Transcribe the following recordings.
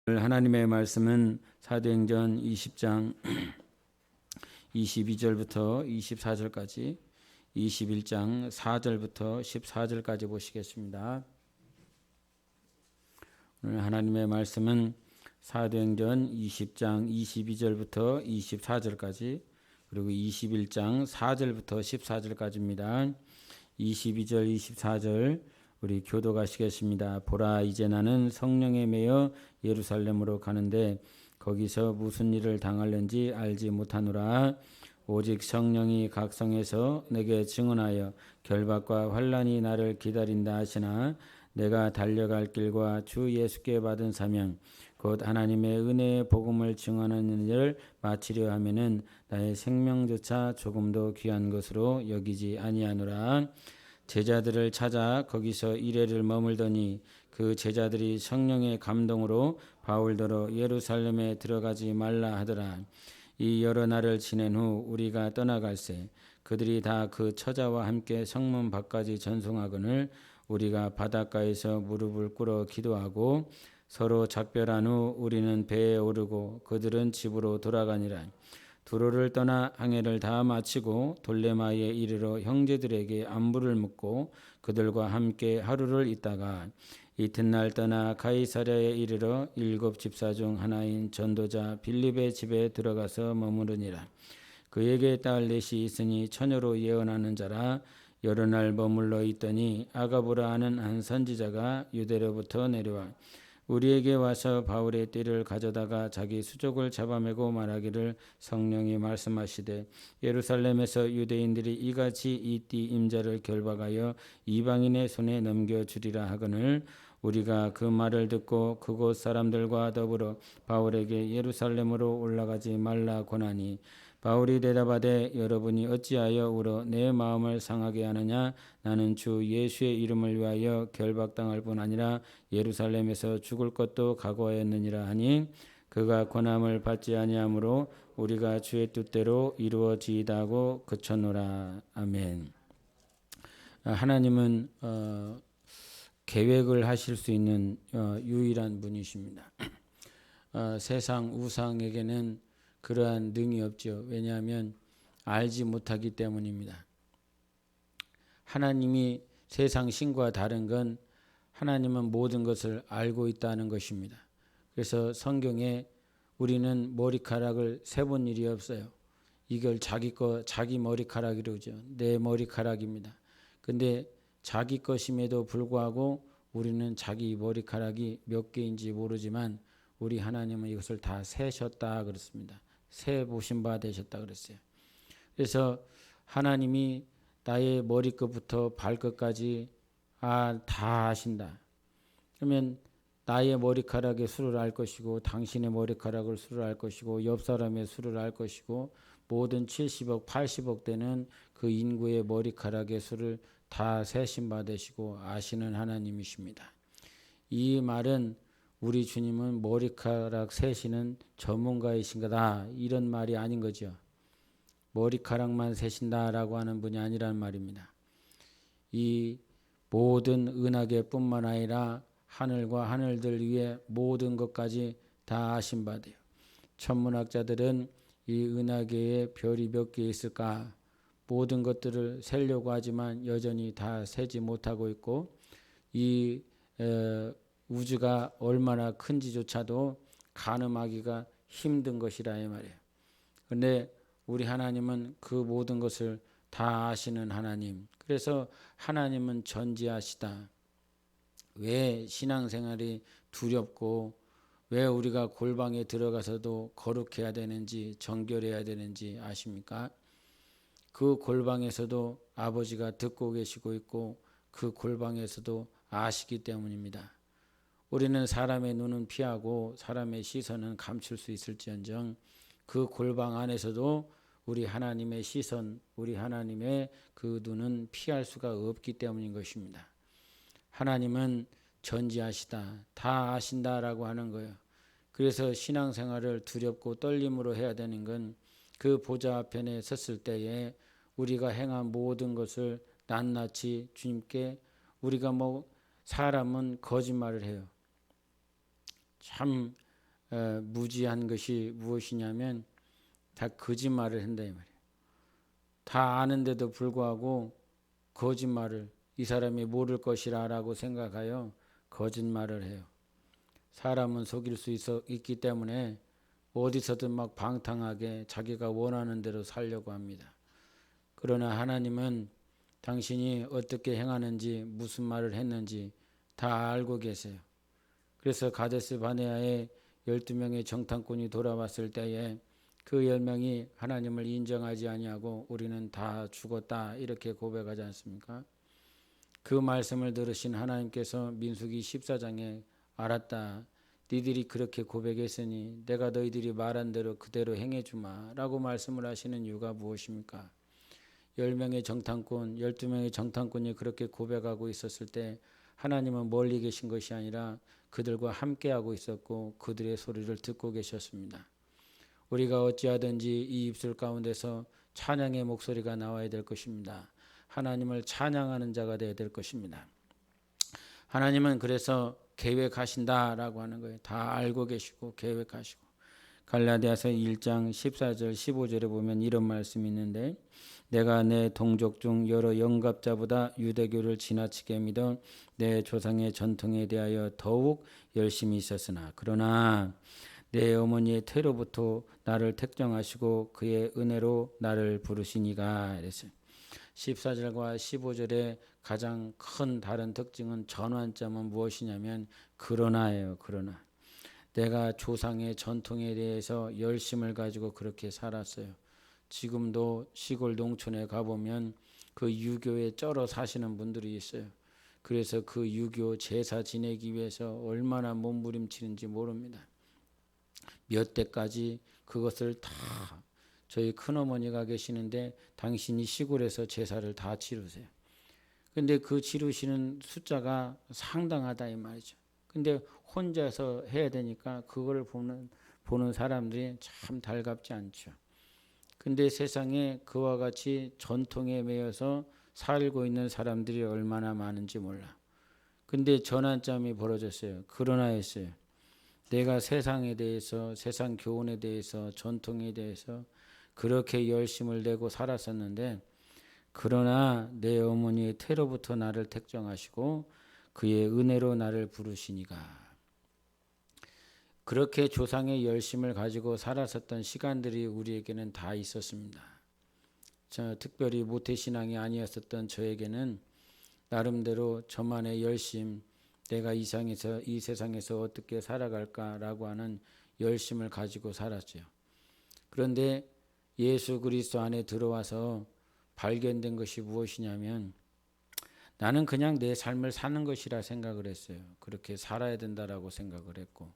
하나님의 말씀은 사도행전 20장 22절부터 24절까지 21장 4절부터 14절까지 보시겠습니다. 오늘 하나님의 말씀은 사도행전 20장 22절부터 24절까지 그리고 21장 4절부터 14절까지입니다. 22절 24절 우리 교도가시겠습니다. 보라, 이제 나는 성령에 매여 예루살렘으로 가는데 거기서 무슨 일을 당할는지 알지 못하노라. 오직 성령이 각 성에서 내게 증언하여 결박과 환난이 나를 기다린다 하시나 내가 달려갈 길과 주 예수께 받은 사명 곧 하나님의 은혜의 복음을 증언하는 일을 마치려 하면은 나의 생명조차 조금도 귀한 것으로 여기지 아니하노라. 제자들을 찾아 거기서 이래를 머물더니 그 제자들이 성령의 감동으로 바울더러 예루살렘에 들어가지 말라 하더라. 이 여러 날을 지낸 후 우리가 떠나갈새 그들이 다 그 처자와 함께 성문 밖까지 전송하거늘 우리가 바닷가에서 무릎을 꿇어 기도하고 서로 작별한 후 우리는 배에 오르고 그들은 집으로 돌아가니라. 두로를 떠나 항해를 다 마치고 돌레마에 이르러 형제들에게 안부를 묻고 그들과 함께 하루를 있다가 이튿날 떠나 가이사랴에 이르러 7 집사 중 하나인 전도자 빌립의 집에 들어가서 머무르니라. 그에게 딸 넷이 있으니 처녀로 예언하는 자라. 여러 날 머물러 있더니 아가보라 하는 한 선지자가 유대로부터 내려와 우리에게 와서 바울의 띠를 가져다가 자기 수족을 잡아매고 말하기를 성령이 말씀하시되 예루살렘에서 유대인들이 이같이 이 띠 임자를 결박하여 이방인의 손에 넘겨주리라 하거늘 우리가 그 말을 듣고 그곳 사람들과 더불어 바울에게 예루살렘으로 올라가지 말라 권하니 바울이 대답하되 여러분이 어찌하여 울어 내 마음을 상하게 하느냐. 나는 주 예수의 이름을 위하여 결박당할 뿐 아니라 예루살렘에서 죽을 것도 각오하였느니라 하니 그가 권함을 받지 아니하므로 우리가 주의 뜻대로 이루어지이다 하고 그쳤노라. 아멘. 하나님은 계획을 하실 수 있는 유일한 분이십니다. 세상 우상에게는 그러한 능이 없죠. 왜냐하면 알지 못하기 때문입니다. 하나님이 세상 신과 다른 건 하나님은 모든 것을 알고 있다는 것입니다. 그래서 성경에 우리는 머리카락을 세본 일이 없어요. 이걸 자기 머리카락이라고 그러죠. 내 머리카락입니다. 근데 자기 것임에도 불구하고 우리는 자기 머리카락이 몇 개인지 모르지만 우리 하나님은 이것을 다 세셨다 그렇습니다. 세 보신 바 되셨다 그랬어요. 그래서 하나님이 나의 머리끝부터 발끝까지 다 아신다. 그러면 나의 머리카락의 수를 알 것이고 당신의 머리카락을 수를 알 것이고 옆 사람의 수를 알 것이고 모든 70억 80억 되는 그 인구의 머리카락의 수를 다 세신 바 되시고 아시는 하나님이십니다. 이 말은 우리 주님은 머리카락 세시는 전문가이신 거다 이런 말이 아닌 거죠. 머리카락만 세신다라고 하는 분이 아니란 말입니다. 이 모든 은하계 뿐만 아니라 하늘과 하늘들 위에 모든 것까지 다 아신 바 돼요. 천문학자들은 이 은하계에 별이 몇 개 있을까 모든 것들을 세려고 하지만 여전히 다 세지 못하고 있고 이 우주가 얼마나 큰지조차도 가늠하기가 힘든 것이라 이 말이에요. 그런데 우리 하나님은 그 모든 것을 다 아시는 하나님. 그래서 하나님은 전지하시다. 왜 신앙생활이 두렵고 왜 우리가 골방에 들어가서도 거룩해야 되는지 정결해야 되는지 아십니까? 그 골방에서도 아버지가 듣고 계시고 있고 그 골방에서도 아시기 때문입니다. 우리는 사람의 눈은 피하고 사람의 시선은 감출 수 있을지언정 그 골방 안에서도 우리 하나님의 시선, 우리 하나님의 그 눈은 피할 수가 없기 때문인 것입니다. 하나님은 전지하시다, 다 아신다라고 하는 거예요. 그래서 신앙생활을 두렵고 떨림으로 해야 되는 건 그 보좌 앞에 섰을 때에 우리가 행한 모든 것을 낱낱이 주님께 우리가 사람은 거짓말을 해요. 참 무지한 것이 무엇이냐면 다 거짓말을 한다 이 말이에요. 다 아는데도 불구하고 거짓말을, 이 사람이 모를 것이라고 생각하여 거짓말을 해요. 사람은 속일 수 있기 때문에 어디서든 막 방탕하게 자기가 원하는 대로 살려고 합니다. 그러나 하나님은 당신이 어떻게 행하는지, 무슨 말을 했는지 다 알고 계세요. 그래서 가데스 바네아에 12명의 정탐꾼이 돌아왔을 때에 그 10명이 하나님을 인정하지 아니하고 우리는 다 죽었다 이렇게 고백하지 않습니까? 그 말씀을 들으신 하나님께서 민수기 14장에 알았다. 니들이 그렇게 고백했으니 내가 너희들이 말한 대로 그대로 행해주마 라고 말씀을 하시는 이유가 무엇입니까? 10명의 정탐꾼, 12명의 정탐꾼이 그렇게 고백하고 있었을 때 하나님은 멀리 계신 것이 아니라 그들과 함께하고 있었고 그들의 소리를 듣고 계셨습니다. 우리가 어찌하든지 이 입술 가운데서 찬양의 목소리가 나와야 될 것입니다. 하나님을 찬양하는 자가 되어야 될 것입니다. 하나님은 그래서 계획하신다라고 하는 거예요. 다 알고 계시고 계획하시고. 갈라디아서 1장 14절 15절에 보면 이런 말씀이 있는데 내가 내 동족 중 여러 영갑자보다 유대교를 지나치게 믿어 내 조상의 전통에 대하여 더욱 열심히 있었으나 그러나 내 어머니의 태로부터 나를 택정하시고 그의 은혜로 나를 부르시니가 이랬어요. 14절과 15절의 가장 큰 다른 특징은 전환점은 무엇이냐면 그러나예요. 그러나 내가 조상의 전통에 대해서 열심을 가지고 그렇게 살았어요. 지금도 시골 농촌에 가보면 그 유교에 쩔어 사시는 분들이 있어요. 그래서 그 유교 제사 지내기 위해서 얼마나 몸부림치는지 모릅니다. 몇 대까지 그것을 다 저희 큰어머니가 계시는데 당신이 시골에서 제사를 다 치르세요. 근데 그 치르시는 숫자가 상당하다 이 말이죠. 근데 혼자서 해야 되니까 그걸 보는 사람들이 참 달갑지 않죠. 근데 세상에 그와 같이 전통에 매여서 살고 있는 사람들이 얼마나 많은지 몰라. 근데 전환점이 벌어졌어요. 그러나 했어요. 내가 세상에 대해서, 세상 교훈에 대해서, 전통에 대해서 그렇게 열심을 내고 살았었는데 그러나 내 어머니의 태로부터 나를 택정하시고 그의 은혜로 나를 부르시니가. 그렇게 조상의 열심을 가지고 살았었던 시간들이 우리에게는 다 있었습니다. 특별히 모태신앙이 아니었었던 저에게는 나름대로 저만의 열심, 내가 이 세상에서 어떻게 살아갈까라고 하는 열심을 가지고 살았죠. 그런데 예수 그리스도 안에 들어와서 발견된 것이 무엇이냐면 나는 그냥 내 삶을 사는 것이라 생각을 했어요. 그렇게 살아야 된다라고 생각을 했고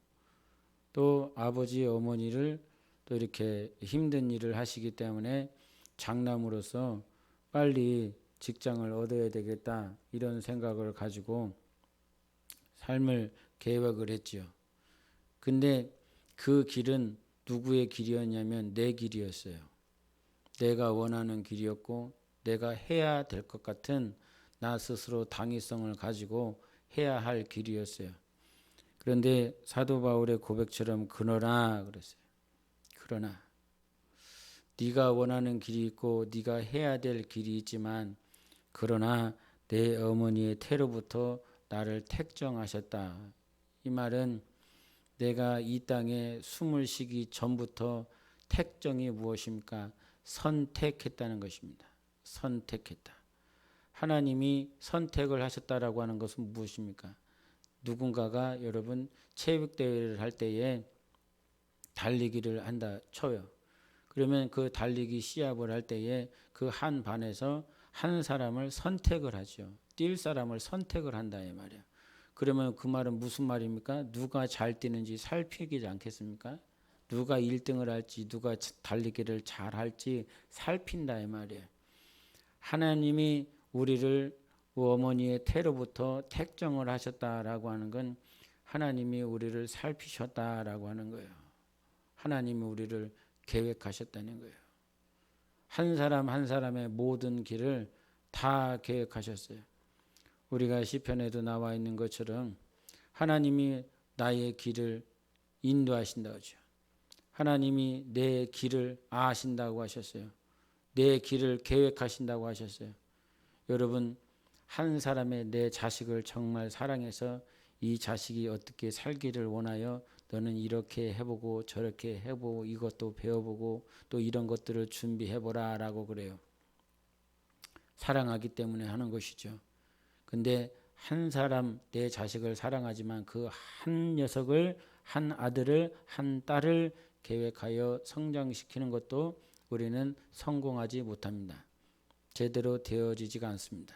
또 아버지 어머니를 또 이렇게 힘든 일을 하시기 때문에 장남으로서 빨리 직장을 얻어야 되겠다 이런 생각을 가지고 삶을 계획을 했지요. 근데 그 길은 누구의 길이었냐면 내 길이었어요. 내가 원하는 길이었고 내가 해야 될 것 같은 나 스스로 당위성을 가지고 해야 할 길이었어요. 그런데 사도 바울의 고백처럼 그러나 그랬어요. 그러나 네가 원하는 길이 있고 네가 해야 될 길이 있지만 그러나 내 어머니의 태로부터 나를 택정하셨다. 이 말은 내가 이 땅에 숨을 쉬기 전부터 택정이 무엇입니까? 선택했다는 것입니다. 선택했다. 하나님이 선택을 하셨다라고 하는 것은 무엇입니까? 누군가가 여러분 체육대회를 할 때에 달리기를 한다 쳐요. 그러면 그 달리기 시합을 할 때에 그 한 반에서 한 사람을 선택을 하죠. 뛸 사람을 선택을 한다 이 말이야. 그러면 그 말은 무슨 말입니까? 누가 잘 뛰는지 살피지 않겠습니까? 누가 1등을 할지 누가 달리기를 잘 할지 살핀다 이 말이에요. 하나님이 우리를 어머니의 태로부터 택정을 하셨다라고 하는 건 하나님이 우리를 살피셨다라고 하는 거예요. 하나님이 우리를 계획하셨다는 거예요. 한 사람 한 사람의 모든 길을 다 계획하셨어요. 우리가 시편에도 나와 있는 것처럼 하나님이 나의 길을 인도하신다고 하죠. 하나님이 내 길을 아신다고 하셨어요. 내 길을 계획하신다고 하셨어요. 여러분, 한 사람의 내 자식을 정말 사랑해서 이 자식이 어떻게 살기를 원하여 너는 이렇게 해보고 저렇게 해보고 이것도 배워보고 또 이런 것들을 준비해보라 라고 그래요. 사랑하기 때문에 하는 것이죠. 근데 한 사람 내 자식을 사랑하지만 그 한 녀석을, 한 아들을, 한 딸을 계획하여 성장시키는 것도 우리는 성공하지 못합니다. 제대로 되어지지가 않습니다.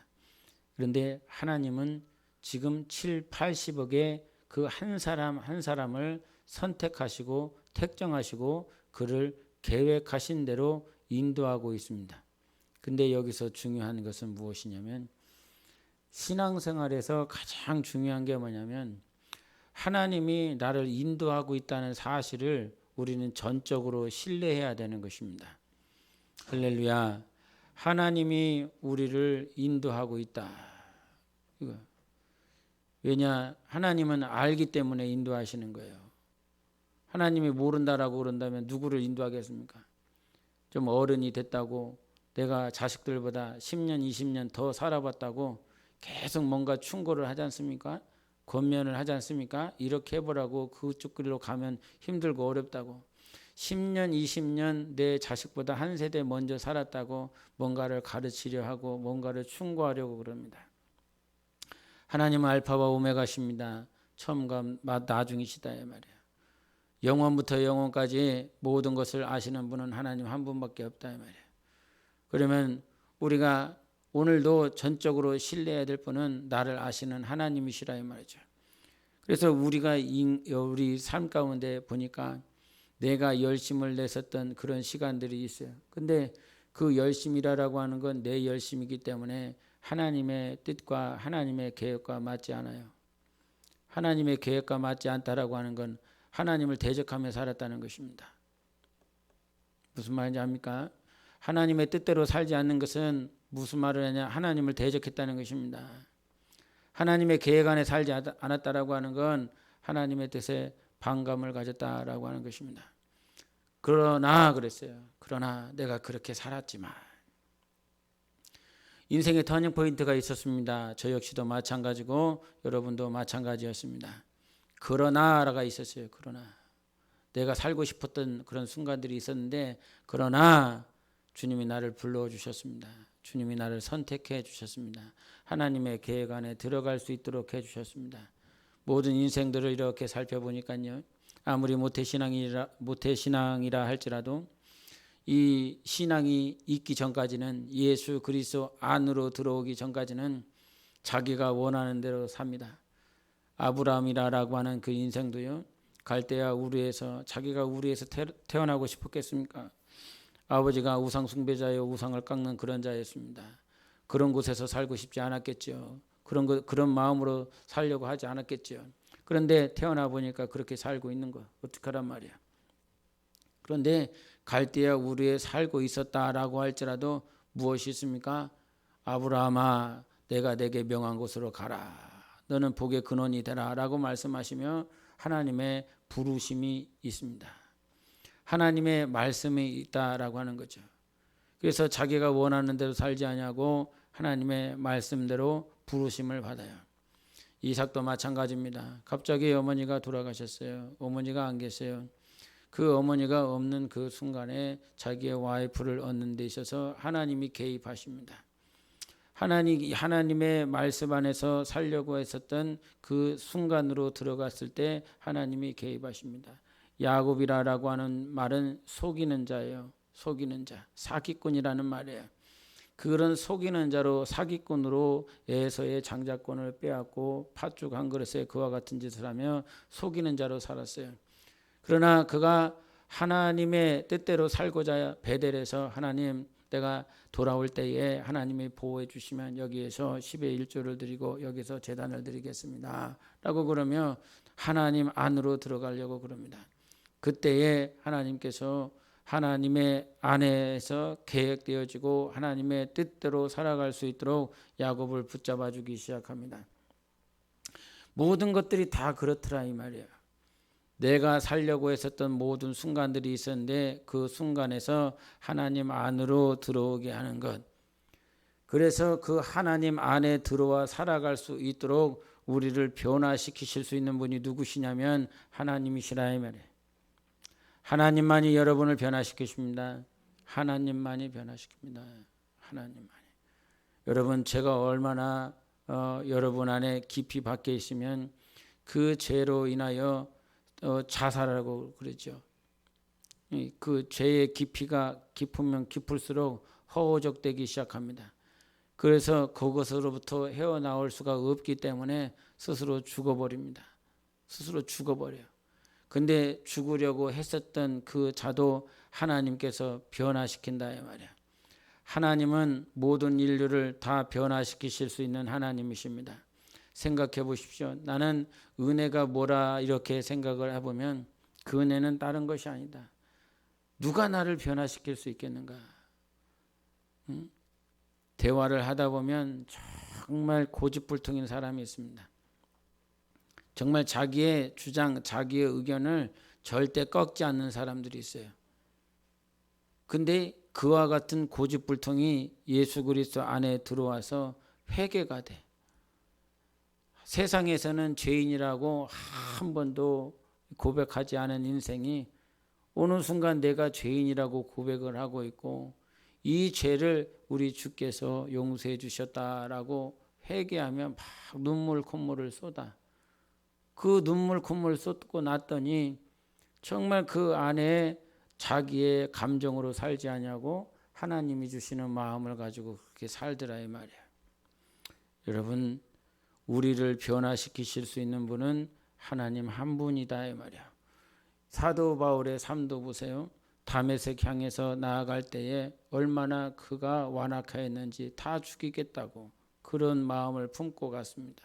그런데 하나님은 지금 7, 80억의 그 한 사람 한 사람을 선택하시고 택정하시고 그를 계획하신 대로 인도하고 있습니다. 근데 여기서 중요한 것은 무엇이냐면 신앙생활에서 가장 중요한 게 뭐냐면 하나님이 나를 인도하고 있다는 사실을 우리는 전적으로 신뢰해야 되는 것입니다. 할렐루야. 하나님이 우리를 인도하고 있다. 이거. 왜냐? 하나님은 알기 때문에 인도하시는 거예요. 하나님이 모른다라고 그런다면 누구를 인도하겠습니까? 좀 어른이 됐다고 내가 자식들보다 10년, 20년 더 살아봤다고 계속 뭔가 충고를 하지 않습니까? 권면을 하지 않습니까? 이렇게 해보라고 그쪽 길로 가면 힘들고 어렵다고. 10년, 20년 내 자식보다 한 세대 먼저 살았다고 뭔가를 가르치려 하고 뭔가를 충고하려고 그럽니다. 하나님은 알파와 오메가십니다. 처음과 나중이시다 이 말이에요. 영원부터 영원까지 모든 것을 아시는 분은 하나님 한 분밖에 없다 이 말이에요. 그러면 우리가 오늘도 전적으로 신뢰해야 될 분은 나를 아시는 하나님이시라 이 말이죠. 그래서 우리가 우리 삶 가운데 보니까 내가 열심을 냈었던 그런 시간들이 있어요. 근데 그 열심이라고 하는 건 내 열심이기 때문에 하나님의 뜻과 하나님의 계획과 맞지 않아요. 하나님의 계획과 맞지 않다라고 하는 건 하나님을 대적하며 살았다는 것입니다. 무슨 말인지 압니까? 하나님의 뜻대로 살지 않는 것은 무슨 말을 하냐? 하나님을 대적했다는 것입니다. 하나님의 계획 안에 살지 않았다라고 하는 건 하나님의 뜻에 반감을 가졌다라고 하는 것입니다. 그러나 그랬어요. 그러나 내가 그렇게 살았지만 인생의 터닝 포인트가 있었습니다. 저 역시도 마찬가지고 여러분도 마찬가지였습니다. 그러나라가 있었어요. 그러나 내가 살고 싶었던 그런 순간들이 있었는데 그러나 주님이 나를 불러주셨습니다. 주님이 나를 선택해 주셨습니다. 하나님의 계획 안에 들어갈 수 있도록 해주셨습니다. 모든 인생들을 이렇게 살펴보니까요. 아무리 모태신앙이라 할지라도 이 신앙이 있기 전까지는 예수 그리스도 안으로 들어오기 전까지는 자기가 원하는 대로 삽니다. 아브라함이라고 하는 그 인생도요. 갈대아 우르에서 자기가 우르에서 태어나고 싶었겠습니까? 아버지가 우상 숭배자여 우상을 깎는 그런 자였습니다. 그런 곳에서 살고 싶지 않았겠죠. 그런 마음으로 살려고 하지 않았겠죠. 그런데 태어나 보니까 그렇게 살고 있는 거 어떡하란 말이야. 그런데 갈대아 우르에 살고 있었다라고 할지라도 무엇이 있습니까? 아브라함아 내가 내게 명한 곳으로 가라. 너는 복의 근원이 되라 라고 말씀하시며 하나님의 부르심이 있습니다. 하나님의 말씀이 있다라고 하는 거죠. 그래서 자기가 원하는 대로 살지 아니하고 하나님의 말씀대로 부르심을 받아요. 이삭도 마찬가지입니다. 갑자기 어머니가 돌아가셨어요. 어머니가 안 계세요. 그 어머니가 없는 그 순간에 자기의 와이프를 얻는 데 있어서 하나님이 개입하십니다. 하나님의 말씀 안에서 살려고 했었던 그 순간으로 들어갔을 때 하나님이 개입하십니다. 야곱이라고 하는 말은 속이는 자예요. 속이는 자, 사기꾼이라는 말이에요. 그런 속이는 자로 사기꾼으로 에서의 장자권을 빼앗고 팥죽 한 그릇에 그와 같은 짓을 하며 속이는 자로 살았어요. 그러나 그가 하나님의 뜻대로 살고자 베델에서 하나님 내가 돌아올 때에 하나님이 보호해 주시면 여기에서 10의 1조를 드리고 여기서 제단을 드리겠습니다 라고 그러며 하나님 안으로 들어가려고 그럽니다. 그때에 하나님께서 하나님의 안에서 계획되어지고 하나님의 뜻대로 살아갈 수 있도록 야곱을 붙잡아 주기 시작합니다. 모든 것들이 다 그렇더라 이 말이에요. 내가 살려고 했었던 모든 순간들이 있었는데 그 순간에서 하나님 안으로 들어오게 하는 것. 그래서 그 하나님 안에 들어와 살아갈 수 있도록 우리를 변화시키실 수 있는 분이 누구시냐면 하나님이시라 이 말이에요. 하나님만이 여러분을 변화시키십니다. 하나님만이 변화시킵니다. 하나님만이. 여러분, 제가 얼마나 여러분 안에 깊이 박혀 있으면 그 죄로 인하여 자살하고 그러죠. 그 죄의 깊이가 깊으면 깊을수록 허우적대기 시작합니다. 그래서 그것으로부터 헤어나올 수가 없기 때문에 스스로 죽어버립니다. 스스로 죽어버려요. 근데 죽으려고 했었던 그 자도 하나님께서 변화시킨다 이 말이야. 하나님은 모든 인류를 다 변화시키실 수 있는 하나님이십니다. 생각해 보십시오. 나는 은혜가 뭐라 이렇게 생각을 해보면 그 은혜는 다른 것이 아니다. 누가 나를 변화시킬 수 있겠는가? 대화를 하다 보면 정말 고집불통인 사람이 있습니다. 정말 자기의 주장, 자기의 의견을 절대 꺾지 않는 사람들이 있어요. 근데 그와 같은 고집불통이 예수 그리스도 안에 들어와서 회개가 돼. 세상에서는 죄인이라고 한 번도 고백하지 않은 인생이 어느 순간 내가 죄인이라고 고백을 하고 있고 이 죄를 우리 주께서 용서해 주셨다라고 회개하면 막 눈물 콧물을 쏟아. 그 눈물 콧물 쏟고 났더니 정말 그 안에 자기의 감정으로 살지 않냐고 하나님이 주시는 마음을 가지고 그렇게 살더라 이 말이야. 여러분, 우리를 변화시키실 수 있는 분은 하나님 한 분이다 이 말이야. 사도 바울의 삶도 보세요. 다메섹 향해서 나아갈 때에 얼마나 그가 완악하였는지 다 죽이겠다고 그런 마음을 품고 갔습니다.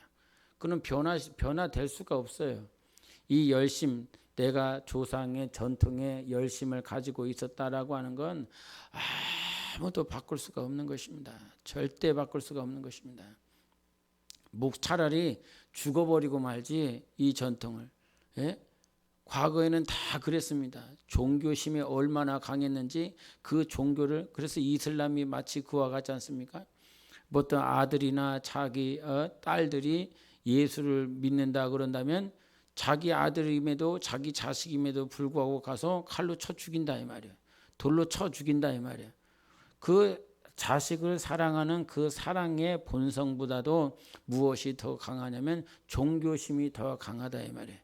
그는 변화될 수가 없어요. 이 열심, 내가 조상의 전통의 열심을 가지고 있었다라고 하는 건 아무도 바꿀 수가 없는 것입니다. 절대 바꿀 수가 없는 것입니다. 차라리 죽어버리고 말지 이 전통을. 예? 과거에는 다 그랬습니다. 종교심이 얼마나 강했는지 그 종교를, 그래서 이슬람이 마치 그와 같지 않습니까? 어떤 아들이나 자기 딸들이 예수를 믿는다 그런다면 자기 아들임에도 자기 자식임에도 불구하고 가서 칼로 쳐 죽인다 이 말이에요. 돌로 쳐 죽인다 이 말이에요. 그 자식을 사랑하는 그 사랑의 본성보다도 무엇이 더 강하냐면 종교심이 더 강하다 이 말이에요.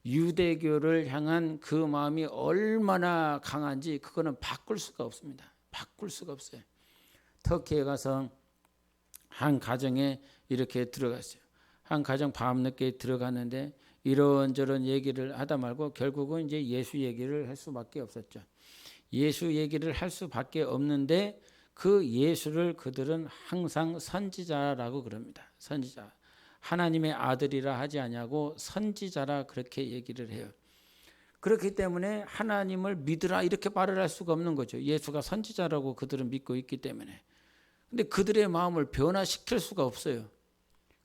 유대교를 향한 그 마음이 얼마나 강한지 그거는 바꿀 수가 없습니다. 바꿀 수가 없어요. 터키에 가서 한 가정에 이렇게 들어갔어요. 한 가정 밤늦게 들어갔는데 이런저런 얘기를 하다 말고 결국은 이제 예수 얘기를 할 수밖에 없었죠. 예수 얘기를 할 수밖에 없는데 그 예수를 그들은 항상 선지자라고 그럽니다. 선지자. 하나님의 아들이라 하지 않냐고 선지자라 그렇게 얘기를 해요. 그렇기 때문에 하나님을 믿으라 이렇게 말을 할 수가 없는 거죠. 예수가 선지자라고 그들은 믿고 있기 때문에. 근데 그들의 마음을 변화시킬 수가 없어요.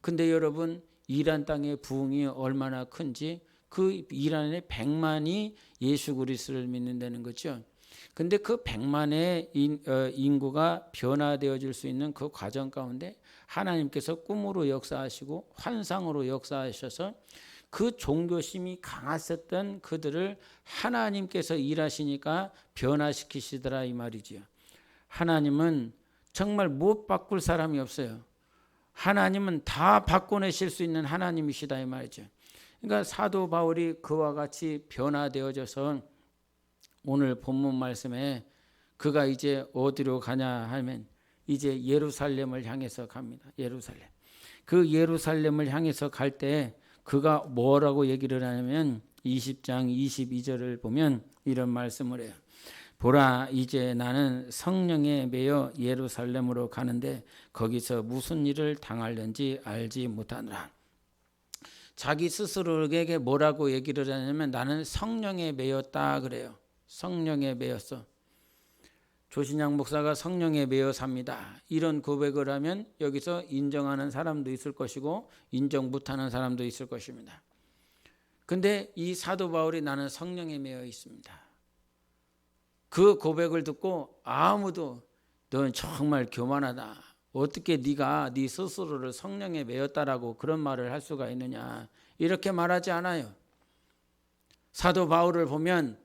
근데 여러분, 이란 땅의 부흥이 얼마나 큰지 그 이란의 100만이 예수 그리스도를 믿는다는 거죠. 근데 그 100만의 인구가 변화되어질 수 있는 그 과정 가운데 하나님께서 꿈으로 역사하시고 환상으로 역사하셔서 그 종교심이 강했었던 그들을 하나님께서 일하시니까 변화시키시더라 이 말이지요. 하나님은 정말 못 바꿀 사람이 없어요. 하나님은 다 바꿔내실 수 있는 하나님이시다 이 말이죠. 그러니까 사도 바울이 그와 같이 변화되어져서 오늘 본문 말씀에 그가 이제 어디로 가냐 하면 이제 예루살렘을 향해서 갑니다. 예루살렘. 그 예루살렘을 향해서 갈 때 그가 뭐라고 얘기를 하냐면 20장 22절을 보면 이런 말씀을 해요. 보라, 이제 나는 성령에 매여 예루살렘으로 가는데 거기서 무슨 일을 당하려는지 알지 못하노라. 자기 스스로에게 뭐라고 얘기를 하냐면 나는 성령에 매였다 그래요. 성령에 매였어. 조신양 목사가 성령에 매여 삽니다. 이런 고백을 하면 여기서 인정하는 사람도 있을 것이고 인정 못하는 사람도 있을 것입니다. 근데 이 사도 바울이 나는 성령에 매여 있습니다. 그 고백을 듣고 아무도 넌 정말 교만하다. 어떻게 네가 네 스스로를 성령에 매였다라고 그런 말을 할 수가 있느냐. 이렇게 말하지 않아요. 사도 바울을 보면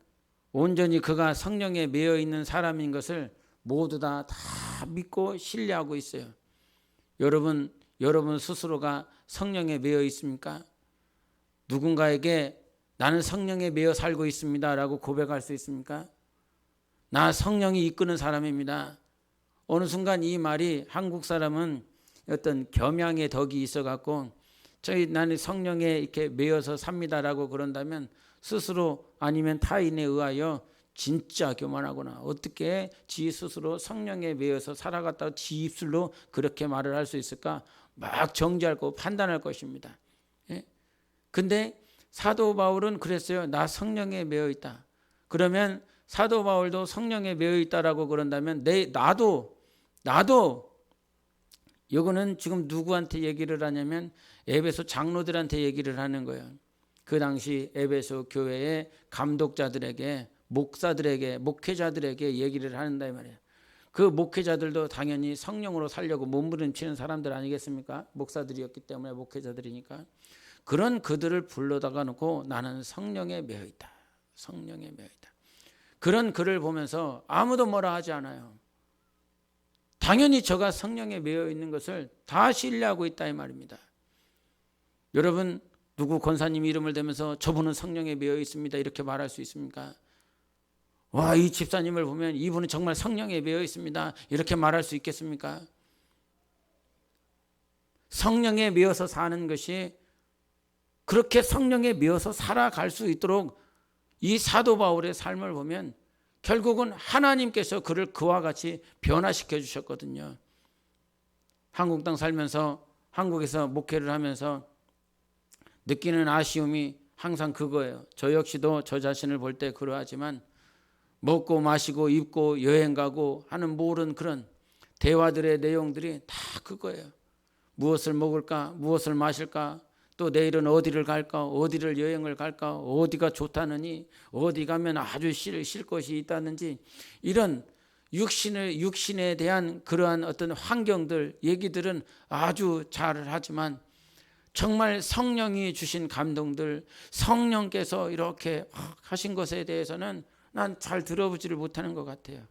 온전히 그가 성령에 매여 있는 사람인 것을 모두 다 믿고 신뢰하고 있어요. 여러분 스스로가 성령에 매여 있습니까? 누군가에게 나는 성령에 매여 살고 있습니다 라고 고백할 수 있습니까? 나 성령이 이끄는 사람입니다. 어느 순간 이 말이 한국 사람은 어떤 겸양의 덕이 있어갖고 나는 성령에 이렇게 매여서 삽니다라고 그런다면 스스로 아니면 타인에 의하여 진짜 교만하구나. 어떻게 지 스스로 성령에 매여서 살아갔다고 지 입술로 그렇게 말을 할 수 있을까? 막 정죄하고 판단할 것입니다. 예? 근데 사도 바울은 그랬어요. 나 성령에 매여 있다. 그러면 사도 바울도 성령에 매여 있다라고 그런다면 나도 이거는 지금 누구한테 얘기를 하냐면 에베소 장로들한테 얘기를 하는 거예요. 그 당시 에베소 교회의 감독자들에게 목사들에게 목회자들에게 얘기를 한다 이 말이에요. 그 목회자들도 당연히 성령으로 살려고 몸부림치는 사람들 아니겠습니까? 목사들이었기 때문에 목회자들이니까. 그런 그들을 불러다가 놓고 나는 성령에 매여 있다. 성령에 매여 있다. 그런 글을 보면서 아무도 뭐라 하지 않아요. 당연히 저가 성령에 매여 있는 것을 다 신뢰하고 있다 이 말입니다. 여러분 누구 권사님 이름을 대면서 저분은 성령에 매여 있습니다 이렇게 말할 수 있습니까? 와, 이 집사님을 보면 이분은 정말 성령에 매여 있습니다 이렇게 말할 수 있겠습니까? 성령에 매여서 사는 것이 그렇게 성령에 매여서 살아갈 수 있도록 이 사도 바울의 삶을 보면 결국은 하나님께서 그를 그와 같이 변화시켜 주셨거든요. 한국 땅 살면서 한국에서 목회를 하면서 느끼는 아쉬움이 항상 그거예요. 저 역시도 저 자신을 볼 때 그러하지만 먹고 마시고 입고 여행 가고 하는 모든 그런 대화들의 내용들이 다 그거예요. 무엇을 먹을까? 무엇을 마실까? 또 내일은 어디를 갈까? 어디를 여행을 갈까? 어디가 좋다느니? 어디 가면 아주 쉴 것이 있다는지 이런 육신에 대한 그러한 어떤 환경들 얘기들은 아주 잘 하지만 정말 성령이 주신 감동들 성령께서 이렇게 하신 것에 대해서는 난 잘 들어보지를 못하는 것 같아요.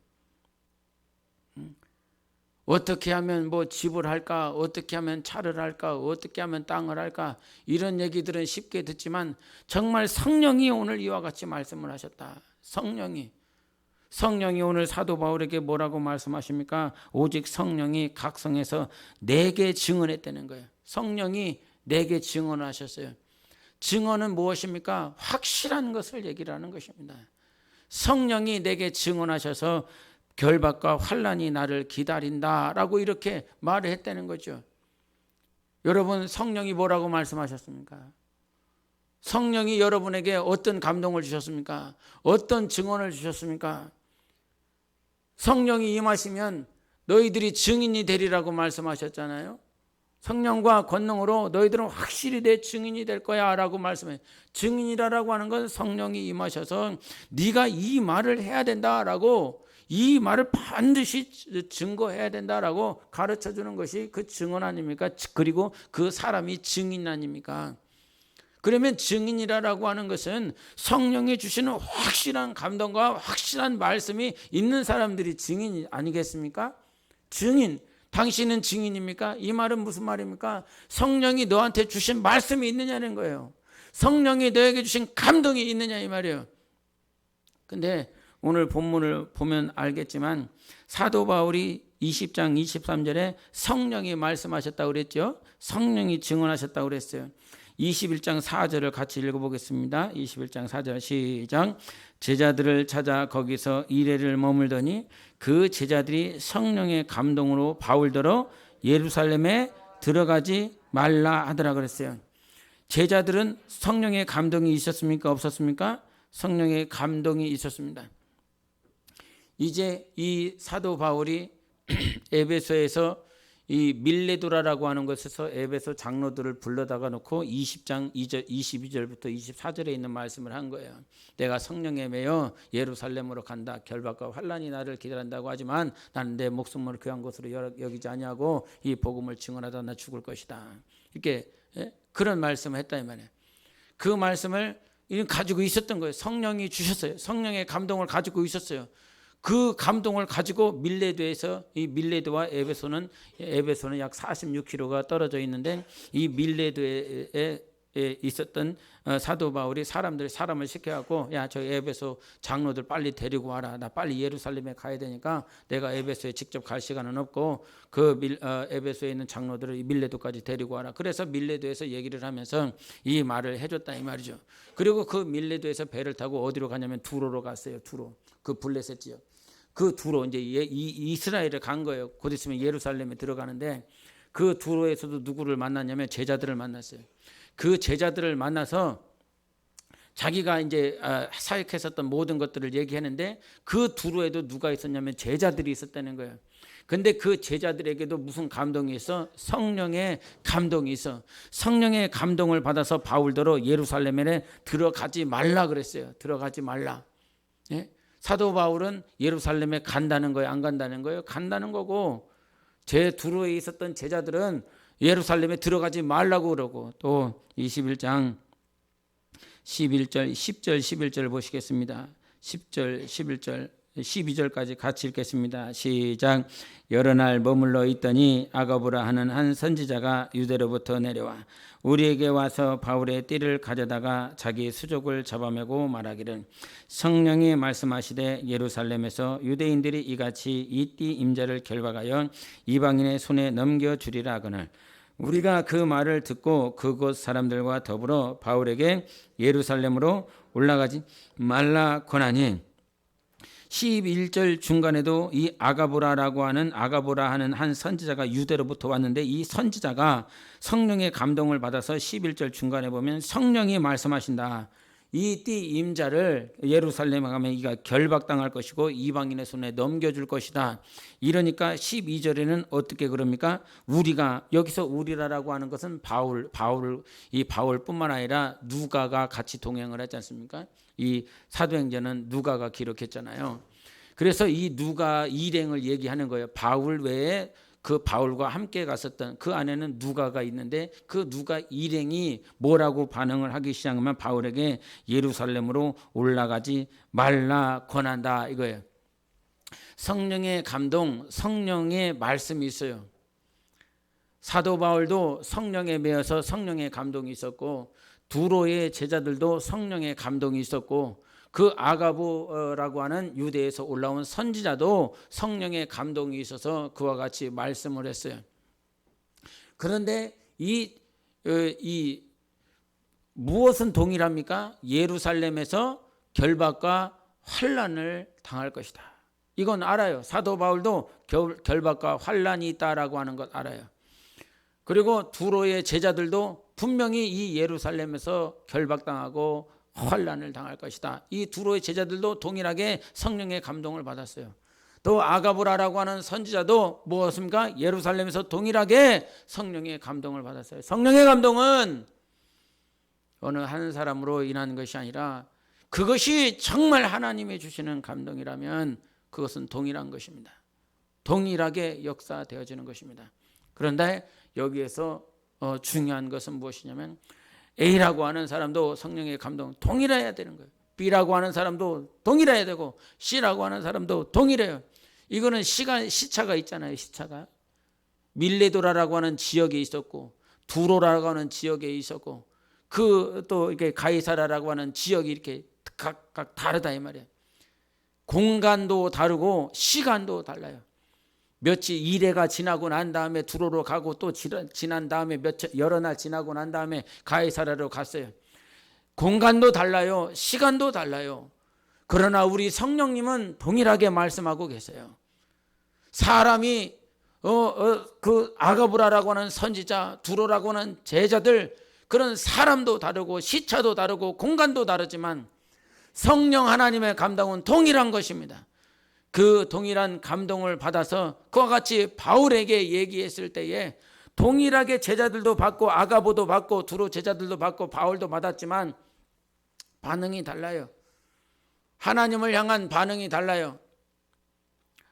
어떻게 하면 뭐 집을 할까? 어떻게 하면 차를 할까? 어떻게 하면 땅을 할까? 이런 얘기들은 쉽게 듣지만 정말 성령이 오늘 이와 같이 말씀을 하셨다. 성령이 오늘 사도 바울에게 뭐라고 말씀하십니까? 오직 성령이 각성해서 내게 증언했다는 거예요. 성령이 내게 증언하셨어요. 증언은 무엇입니까? 확실한 것을 얘기를 하는 것입니다. 성령이 내게 증언하셔서 결박과 환난이 나를 기다린다라고 이렇게 말을 했다는 거죠. 여러분 성령이 뭐라고 말씀하셨습니까? 성령이 여러분에게 어떤 감동을 주셨습니까? 어떤 증언을 주셨습니까? 성령이 임하시면 너희들이 증인이 되리라고 말씀하셨잖아요. 성령과 권능으로 너희들은 확실히 내 증인이 될 거야 라고 말씀해요. 증인이라고 하는 건 성령이 임하셔서 네가 이 말을 해야 된다라고 이 말을 반드시 증거해야 된다라고 가르쳐주는 것이 그 증언 아닙니까? 그리고 그 사람이 증인 아닙니까? 그러면 증인이라고 하는 것은 성령이 주시는 확실한 감동과 확실한 말씀이 있는 사람들이 증인 아니겠습니까? 증인. 당신은 증인입니까? 이 말은 무슨 말입니까? 성령이 너한테 주신 말씀이 있느냐는 거예요. 성령이 너에게 주신 감동이 있느냐 이 말이에요. 근데 오늘 본문을 보면 알겠지만 사도 바울이 20장 23절에 성령이 말씀하셨다고 그랬죠. 성령이 증언하셨다고 그랬어요. 21장 4절을 같이 읽어보겠습니다. 21장 4절 시작. 제자들을 찾아 거기서 이레를 머물더니 그 제자들이 성령의 감동으로 바울더러 예루살렘에 들어가지 말라 하더라 그랬어요. 제자들은 성령의 감동이 있었습니까? 없었습니까? 성령의 감동이 있었습니다. 이제 이 사도 바울이 에베소에서 이 밀레도라라고 하는 것에서 에베소 장로들을 불러다가 놓고 20장 2절, 22절부터 24절에 있는 말씀을 한 거예요. 내가 성령에 매여 예루살렘으로 간다. 결박과 환란이 나를 기다린다고 하지만 나는 내 목숨을 귀한 것으로 여기지 아니하고 이 복음을 증언하다 나 죽을 것이다. 이렇게 그런 말씀을 했다 이 말이에요. 그 말씀을 가지고 있었던 거예요. 성령이 주셨어요. 성령의 감동을 가지고 있었어요. 그 감동을 가지고 밀레도에서, 이 밀레도와 에베소는 약 46km가 떨어져 있는데, 이 밀레도에 있었던 사도 바울이 사람을 시켜갖고, 야, 저 에베소 장로들 빨리 데리고 와라. 나 빨리 예루살렘에 가야 되니까 내가 에베소에 직접 갈 시간은 없고 그 에베소에 있는 장로들을 밀레도까지 데리고 와라. 그래서 밀레도에서 얘기를 하면서 이 말을 해줬다 이 말이죠. 그리고 그 밀레도에서 배를 타고 어디로 가냐면 두로로 갔어요. 두로, 그 블레셋 지역. 그 두로 이제 이스라엘에 간 거예요. 곧 있으면 예루살렘에 들어가는데, 그 두로에서도 누구를 만났냐면 제자들을 만났어요. 그 제자들을 만나서 자기가 이제 사역했었던 모든 것들을 얘기하는데, 그 두로에도 누가 있었냐면 제자들이 있었다는 거예요. 근데 그 제자들에게도 무슨 감동이 있어? 성령의 감동이 있어. 성령의 감동을 받아서 바울더러 예루살렘에 들어가지 말라 그랬어요. 들어가지 말라. 예? 사도 바울은 예루살렘에 간다는 거예요? 안 간다는 거예요? 간다는 거고, 제 두로에 있었던 제자들은 예루살렘에 들어가지 말라고 그러고, 또 21장 11절, 10절, 11절 보시겠습니다. 10절, 11절, 12절까지 같이 읽겠습니다. 시작. 여러 날 머물러 있더니 아가보라 하는 한 선지자가 유대로부터 내려와 우리에게 와서 바울의 띠를 가져다가 자기 수족을 잡아매고 말하기를, 성령이 말씀하시되 예루살렘에서 유대인들이 이같이 이 띠 임자를 결박하여 이방인의 손에 넘겨주리라 하거늘, 우리가 그 말을 듣고 그곳 사람들과 더불어 바울에게 예루살렘으로 올라가지 말라 권하니, 11절 중간에도 이 아가보라 하는 한 선지자가 유대로부터 왔는데, 이 선지자가 성령의 감동을 받아서 11절 중간에 보면 성령이 말씀하신다. 이 띠 임자를 예루살렘에 가면 이가 결박당할 것이고 이방인의 손에 넘겨줄 것이다. 이러니까 12절에는 어떻게 그럽니까? 우리가, 여기서 우리라라고 하는 것은 이 바울뿐만 아니라 누가가 같이 동행을 했지 않습니까? 이 사도행전은 누가가 기록했잖아요. 그래서 이 누가 일행을 얘기하는 거예요. 바울 외에 그 바울과 함께 갔었던 그 안에는 누가가 있는데, 그 누가 일행이 뭐라고 반응을 하기 시작하면 바울에게 예루살렘으로 올라가지 말라 권한다 이거예요. 성령의 감동, 성령의 말씀이 있어요. 사도 바울도 성령에 매여서 성령의 감동이 있었고, 두로의 제자들도 성령의 감동이 있었고, 그 아가보라고 하는 유대에서 올라온 선지자도 성령의 감동이 있어서 그와 같이 말씀을 했어요. 그런데 이 무엇은 동일합니까? 예루살렘에서 결박과 환란을 당할 것이다. 이건 알아요. 사도 바울도 결박과 환란이 있다라고 하는 것 알아요. 그리고 두로의 제자들도 분명히 이 예루살렘에서 결박당하고 환란을 당할 것이다. 이 두로의 제자들도 동일하게 성령의 감동을 받았어요. 또 아가보라라고 하는 선지자도 무엇입니까? 예루살렘에서 동일하게 성령의 감동을 받았어요. 성령의 감동은 어느 한 사람으로 인한 것이 아니라, 그것이 정말 하나님이 주시는 감동이라면 그것은 동일한 것입니다. 동일하게 역사되어지는 것입니다. 그런데 여기에서 중요한 것은 무엇이냐면, A라고 하는 사람도 성령의 감동 동일해야 되는 거예요. B라고 하는 사람도 동일해야 되고, C라고 하는 사람도 동일해요. 이거는 시차가 있잖아요. 시차가. 밀레도라라고 하는 지역에 있었고, 두로라고 하는 지역에 있었고, 그 또 이렇게 가이사라라고 하는 지역이 이렇게 각각 다르다 이 말이에요. 공간도 다르고 시간도 달라요. 며칠 이래가 지나고 난 다음에 두로로 가고, 또 지난 다음에 여러 날 지나고 난 다음에 가이사라로 갔어요. 공간도 달라요. 시간도 달라요. 그러나 우리 성령님은 동일하게 말씀하고 계세요. 사람이 그 아가브라라고 하는 선지자, 두로라고 하는 제자들, 그런 사람도 다르고 시차도 다르고 공간도 다르지만 성령 하나님의 감동은 동일한 것입니다. 그 동일한 감동을 받아서 그와 같이 바울에게 얘기했을 때에 동일하게 제자들도 받고 아가보도 받고 두로 제자들도 받고 바울도 받았지만 반응이 달라요. 하나님을 향한 반응이 달라요.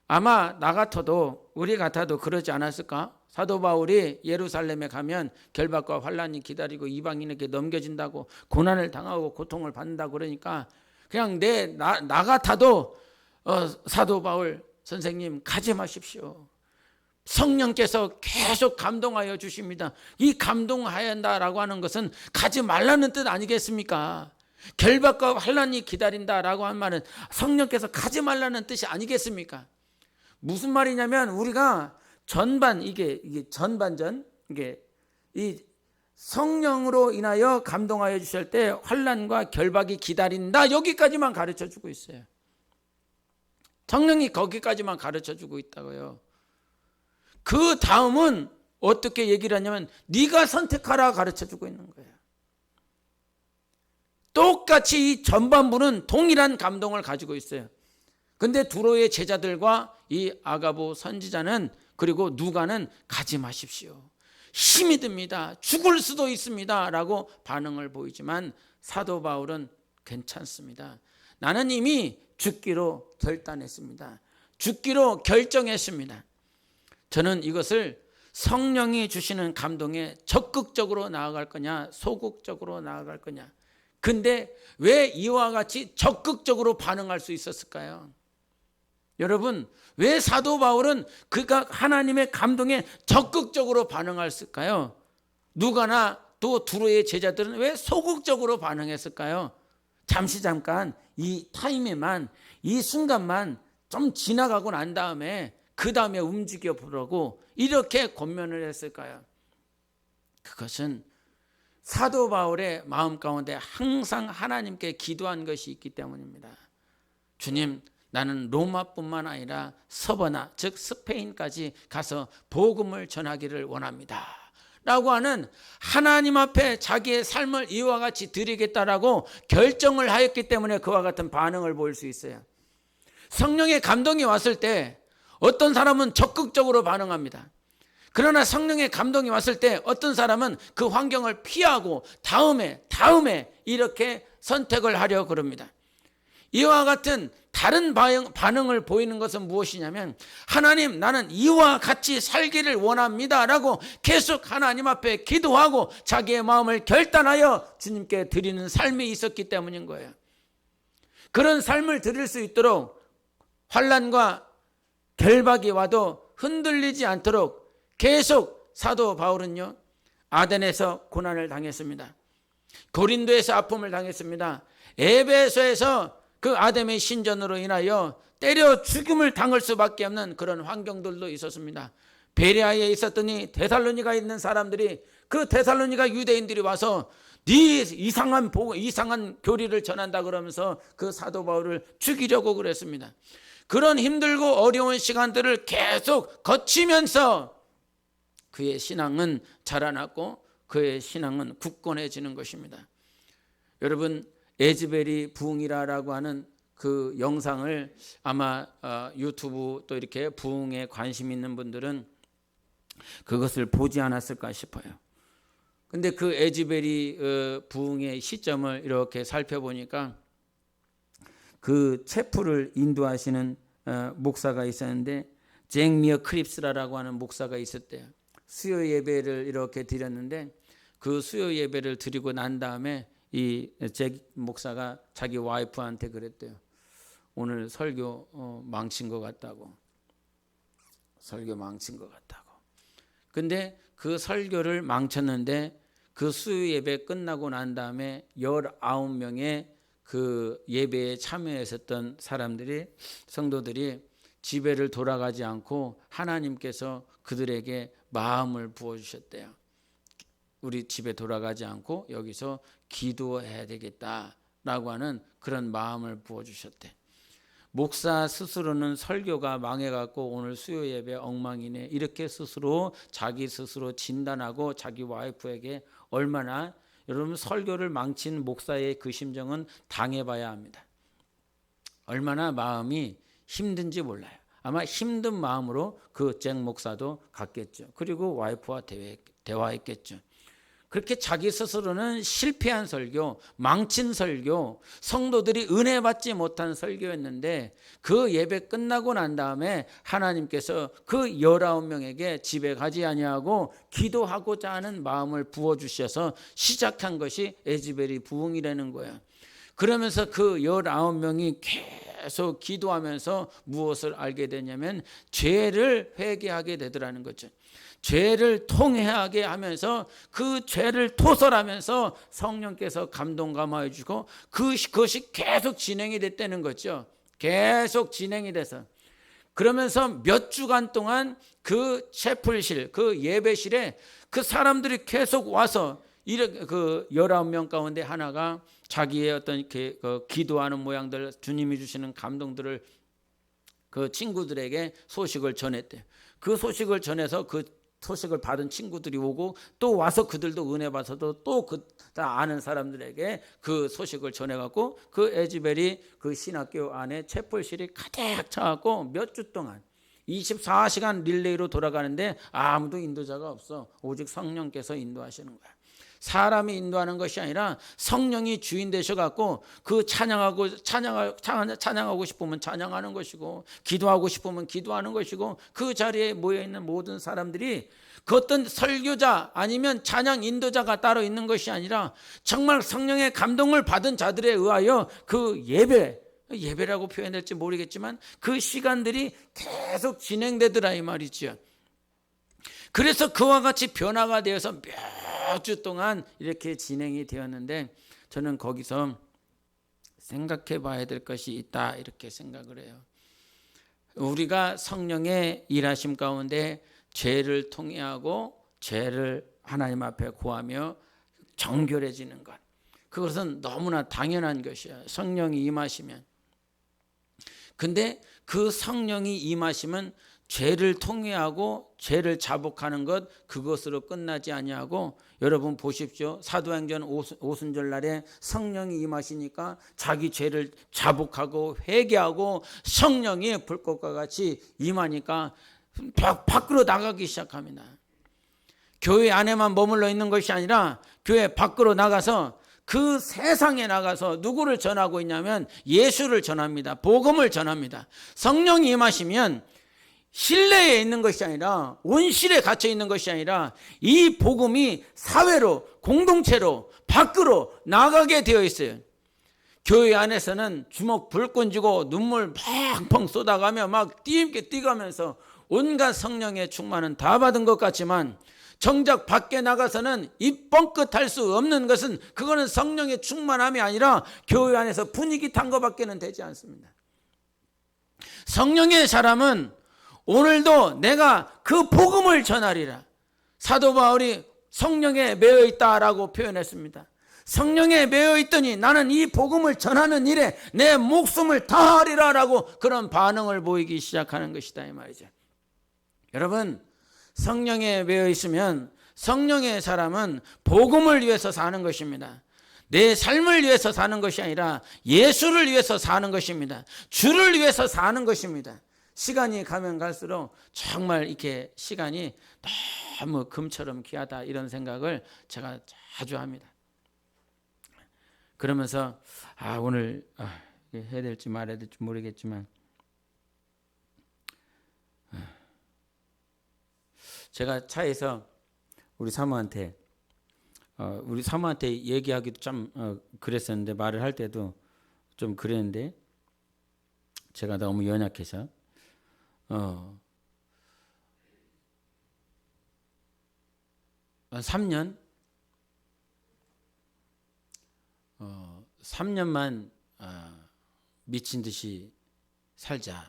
아마 나 같아도 우리 같아도 그러지 않았을까? 사도 바울이 예루살렘에 가면 결박과 환란이 기다리고 이방인에게 넘겨진다고 고난을 당하고 고통을 받는다고 그러니까 그냥 나 같아도 사도 바울 선생님 가지 마십시오. 성령께서 계속 감동하여 주십니다. 이 감동하ян다라고 하는 것은 가지 말라는 뜻 아니겠습니까? 결박과 환란이 기다린다라고 한 말은 성령께서 가지 말라는 뜻이 아니겠습니까? 무슨 말이냐면 우리가 전반 이게 전반전 이게 이 성령으로 인하여 감동하여 주실 때 환난과 결박이 기다린다 여기까지만 가르쳐 주고 있어요. 성령이 거기까지만 가르쳐 주고 있다고요. 그 다음은 어떻게 얘기를 하냐면 네가 선택하라 가르쳐 주고 있는 거예요. 똑같이 이 전반부는 동일한 감동을 가지고 있어요. 근데 두로의 제자들과 이 아가보 선지자는 그리고 누가는 가지 마십시오. 힘이 듭니다. 죽을 수도 있습니다. 라고 반응을 보이지만 사도 바울은 괜찮습니다. 나는 이미 죽기로 결단했습니다. 죽기로 결정했습니다. 저는 이것을 성령이 주시는 감동에 적극적으로 나아갈 거냐 소극적으로 나아갈 거냐. 근데 왜 이와 같이 적극적으로 반응할 수 있었을까요? 여러분 왜 사도 바울은 그가 하나님의 감동에 적극적으로 반응했을까요? 누가나 또 두로의 제자들은 왜 소극적으로 반응했을까요? 잠깐 이 타임에만 이 순간만 좀 지나가고 난 다음에 그 다음에 움직여 보라고 이렇게 권면을 했을까요? 그것은 사도 바울의 마음 가운데 항상 하나님께 기도한 것이 있기 때문입니다. 주님, 나는 로마뿐만 아니라 서버나 즉 스페인까지 가서 복음을 전하기를 원합니다. 라고 하는 하나님 앞에 자기의 삶을 이와 같이 드리겠다라고 결정을 하였기 때문에 그와 같은 반응을 보일 수 있어요. 성령의 감동이 왔을 때 어떤 사람은 적극적으로 반응합니다. 그러나 성령의 감동이 왔을 때 어떤 사람은 그 환경을 피하고 다음에 이렇게 선택을 하려 그럽니다. 이와 같은 다른 반응을 보이는 것은 무엇이냐면 하나님 나는 이와 같이 살기를 원합니다 라고 계속 하나님 앞에 기도하고 자기의 마음을 결단하여 주님께 드리는 삶이 있었기 때문인 거예요. 그런 삶을 드릴 수 있도록 환난과 결박이 와도 흔들리지 않도록 계속 사도 바울은요 아덴에서 고난을 당했습니다. 고린도에서 아픔을 당했습니다. 에베소에서 그 아담의 신전으로 인하여 때려 죽임을 당할 수밖에 없는 그런 환경들도 있었습니다. 베레아에 있었더니 데살로니가에 있는 사람들이 그 데살로니가 유대인들이 와서 네 이상한 교리를 전한다 그러면서 그 사도 바울을 죽이려고 그랬습니다. 그런 힘들고 어려운 시간들을 계속 거치면서 그의 신앙은 자라났고 그의 신앙은 굳건해지는 것입니다. 여러분 에즈벨이 부흥이라고 하는 그 영상을 아마 유튜브 또 이렇게 부흥에 관심 있는 분들은 그것을 보지 않았을까 싶어요. 근데 그 에즈벨이 부흥의 시점을 이렇게 살펴보니까 그 체프를 인도하시는 목사가 있었는데 잭 미어 크립스라고 하는 목사가 있었대요. 수요 예배를 이렇게 드렸는데 그 수요 예배를 드리고 난 다음에 이 잭 목사가 자기 와이프한테 그랬대요. 오늘 설교 망친 것 같다고. 설교 망친 것 같다고. 근데 그 설교를 망쳤는데 그 수요 예배 끝나고 난 다음에 19명의 그 예배에 참여했었던 사람들이 성도들이 집에를 돌아가지 않고 하나님께서 그들에게 마음을 부어주셨대요. 우리 집에 돌아가지 않고 여기서 기도해야 되겠다라고 하는 그런 마음을 부어주셨대. 목사 스스로는 설교가 망해갖고 오늘 수요 예배 엉망이네 이렇게 자기 스스로 진단하고 자기 와이프에게 얼마나 여러분 설교를 망친 목사의 그 심정은 당해봐야 합니다. 얼마나 마음이 힘든지 몰라요. 아마 힘든 마음으로 그 잭 목사도 갔겠죠. 그리고 와이프와 대화했겠죠. 그렇게 자기 스스로는 실패한 설교, 망친 설교, 성도들이 은혜 받지 못한 설교였는데 그 예배 끝나고 난 다음에 하나님께서 그 19명에게 집에 가지 아니하고 기도하고자 하는 마음을 부어주셔서 시작한 것이 에즈벨이 부흥이라는 거야. 그러면서 그 19명이 계속 기도하면서 무엇을 알게 되냐면 죄를 회개하게 되더라는 거죠. 죄를 통회하게 하면서 그 죄를 토설하면서 성령께서 감동 감화해 주고 그것이 계속 진행이 됐다는 거죠. 계속 진행이 돼서 그러면서 몇 주간 동안 그 채플실, 그 예배실에 그 사람들이 계속 와서 그 19명 가운데 하나가 자기의 어떤 그 기도하는 모양들, 주님이 주시는 감동들을 그 친구들에게 소식을 전했대요. 그 소식을 전해서 그 소식을 받은 친구들이 오고 또 와서 그들도 은혜 받아서 또 다 아는 사람들에게 그 소식을 전해갖고 그 에즈벨이 그 신학교 안에 채플실이 가득 차갖고 몇 주 동안 24시간 릴레이로 돌아가는데 아무도 인도자가 없어. 오직 성령께서 인도하시는 거야. 사람이 인도하는 것이 아니라 성령이 주인 되셔갖고 그 찬양하고 싶으면 찬양하는 것이고 기도하고 싶으면 기도하는 것이고 그 자리에 모여있는 모든 사람들이 그 어떤 설교자 아니면 찬양 인도자가 따로 있는 것이 아니라 정말 성령의 감동을 받은 자들에 의하여 그 예배라고 표현될지 모르겠지만 그 시간들이 계속 진행되더라 이 말이죠. 그래서 그와 같이 변화가 되어서 몇 주 동안 이렇게 진행이 되었는데 저는 거기서 생각해 봐야 될 것이 있다 이렇게 생각을 해요. 우리가 성령의 일하심 가운데 죄를 통회하고 죄를 하나님 앞에 구하며 정결해지는 것, 그것은 너무나 당연한 것이야. 성령이 임하시면. 근데 그 성령이 임하시면 죄를 통회하고 죄를 자복하는 것, 그것으로 끝나지 아니하고 여러분 보십시오. 사도행전 오순절 날에 성령이 임하시니까 자기 죄를 자복하고 회개하고 성령이 불꽃과 같이 임하니까 밖으로 나가기 시작합니다. 교회 안에만 머물러 있는 것이 아니라 교회 밖으로 나가서 그 세상에 나가서 누구를 전하고 있냐면 예수를 전합니다. 복음을 전합니다. 성령이 임하시면 실내에 있는 것이 아니라 온실에 갇혀 있는 것이 아니라 이 복음이 사회로 공동체로 밖으로 나가게 되어 있어요. 교회 안에서는 주먹 불끈 쥐고 눈물 펑펑 쏟아가며 막 띠임게 뛰가면서 온갖 성령의 충만은 다 받은 것 같지만 정작 밖에 나가서는 입 뻥끗할 수 없는 것은 그거는 성령의 충만함이 아니라 교회 안에서 분위기 탄 것밖에는 되지 않습니다. 성령의 사람은 오늘도 내가 그 복음을 전하리라. 사도 바울이 성령에 매여 있다라고 표현했습니다. 성령에 매여 있더니 나는 이 복음을 전하는 일에 내 목숨을 다하리라라고 그런 반응을 보이기 시작하는 것이다 이 말이죠. 여러분, 성령에 매여 있으면 성령의 사람은 복음을 위해서 사는 것입니다. 내 삶을 위해서 사는 것이 아니라 예수를 위해서 사는 것입니다. 주를 위해서 사는 것입니다. 시간이 가면 갈수록 정말 이렇게 시간이 너무 금처럼 귀하다 이런 생각을 제가 자주 합니다. 그러면서 오늘 해야 될지 말아야 될지 모르겠지만 제가 차에서 우리 사모한테 얘기하기도 참 그랬었는데 말을 할 때도 좀 그랬는데 제가 너무 연약해서 3년만 미친 듯이 살자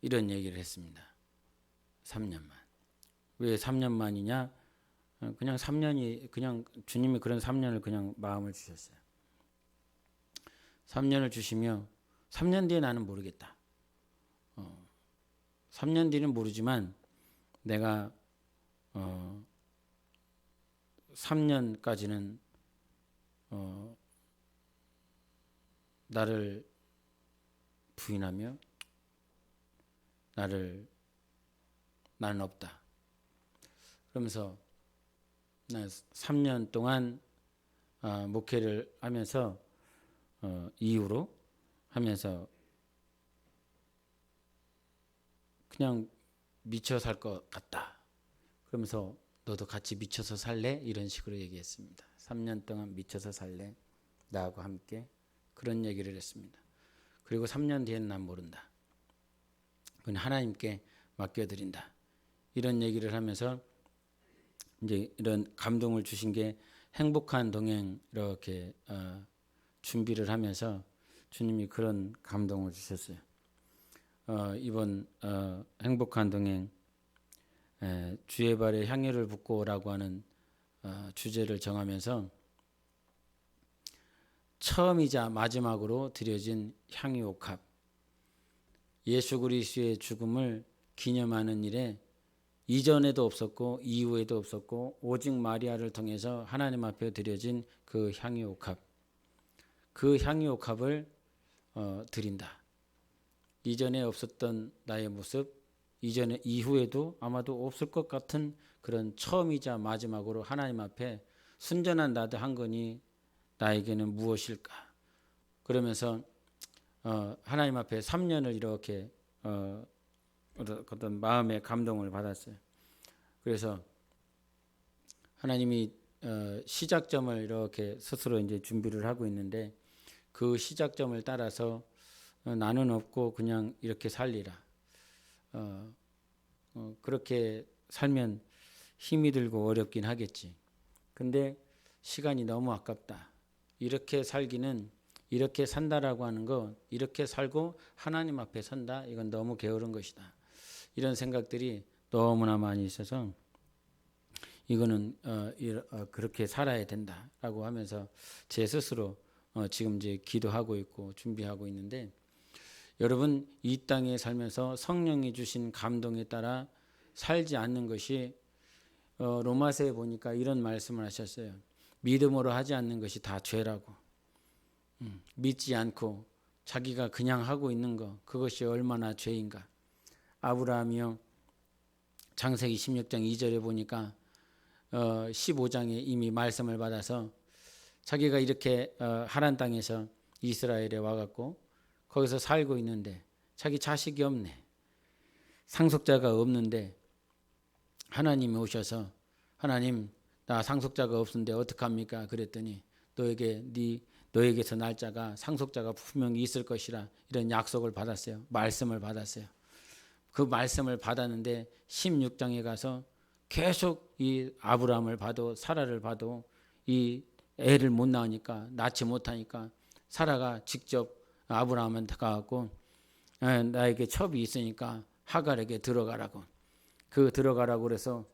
이런 얘기를 했습니다. 3년만. 왜 3년만이냐? 그냥 3년이 그냥 주님이 그런 3년을 그냥 마음을 주셨어요. 3년을 주시며 3년 뒤에 나는 모르겠다. 3년 뒤는 모르지만 내가 3년까지는 나를 부인하며 나는 없다. 그러면서 3년 동안 목회를 하면서 이후로 하면서 그냥 미쳐 살 것 같다. 그러면서 너도 같이 미쳐서 살래? 이런 식으로 얘기했습니다. 3년 동안 미쳐서 살래? 나하고 함께 그런 얘기를 했습니다. 그리고 3년 뒤에는 난 모른다. 그건 하나님께 맡겨드린다. 이런 얘기를 하면서 이제 이런 감동을 주신 게 행복한 동행 이렇게 준비를 하면서 주님이 그런 감동을 주셨어요. 이번 행복한 동행 주의 발에 향유를 붓고라고 하는 주제를 정하면서 처음이자 마지막으로 드려진 향유옥합, 예수 그리스도의 죽음을 기념하는 일에 이전에도 없었고 이후에도 없었고 오직 마리아를 통해서 하나님 앞에 드려진 그 향유옥합, 그 향유옥합을 드린다. 이전에 없었던 나의 모습, 이전에 이후에도 아마도 없을 것 같은 그런 처음이자 마지막으로 하나님 앞에 순전한 나도 한 거니 나에게는 무엇일까? 그러면서 하나님 앞에 3년을 이렇게 어떤 마음의 감동을 받았어요. 그래서 하나님이 시작점을 이렇게 스스로 이제 준비를 하고 있는데 그 시작점을 따라서 나는 없고 그냥 이렇게 살리라. 그렇게 살면 힘이 들고 어렵긴 하겠지. 근데 시간이 너무 아깝다. 이렇게 살기는, 이렇게 산다라고 하는 거, 이렇게 살고 하나님 앞에 선다, 이건 너무 게으른 것이다. 이런 생각들이 너무나 많이 있어서 이거는 그렇게 살아야 된다라고 하면서 제 스스로 지금 이제 기도하고 있고 준비하고 있는데, 여러분 이 땅에 살면서 성령이 주신 감동에 따라 살지 않는 것이 로마서에 보니까 이런 말씀을 하셨어요. 믿음으로 하지 않는 것이 다 죄라고. 믿지 않고 자기가 그냥 하고 있는 거, 그것이 얼마나 죄인가. 아브라함이요, 창세기 16장 2절에 보니까 15장에 이미 말씀을 받아서 자기가 이렇게 하란 땅에서 이스라엘에 와갖고 거기서 살고 있는데 자기 자식이 없네. 상속자가 없는데 하나님이 오셔서 하나님 나 상속자가 없는데 어떡합니까? 그랬더니 너에게서 날 자가 상속자가 분명히 있을 것이라 이런 약속을 받았어요. 말씀을 받았어요. 그 말씀을 받았는데 16장에 가서 계속 이 아브라함을 봐도 사라를 봐도 이 애를 못 낳으니까 낳지 못하니까 사라가 직접 아브라함한테 가갖고 나에게 첩이 있으니까 하갈에게 들어가라고. 들어가라고 그래서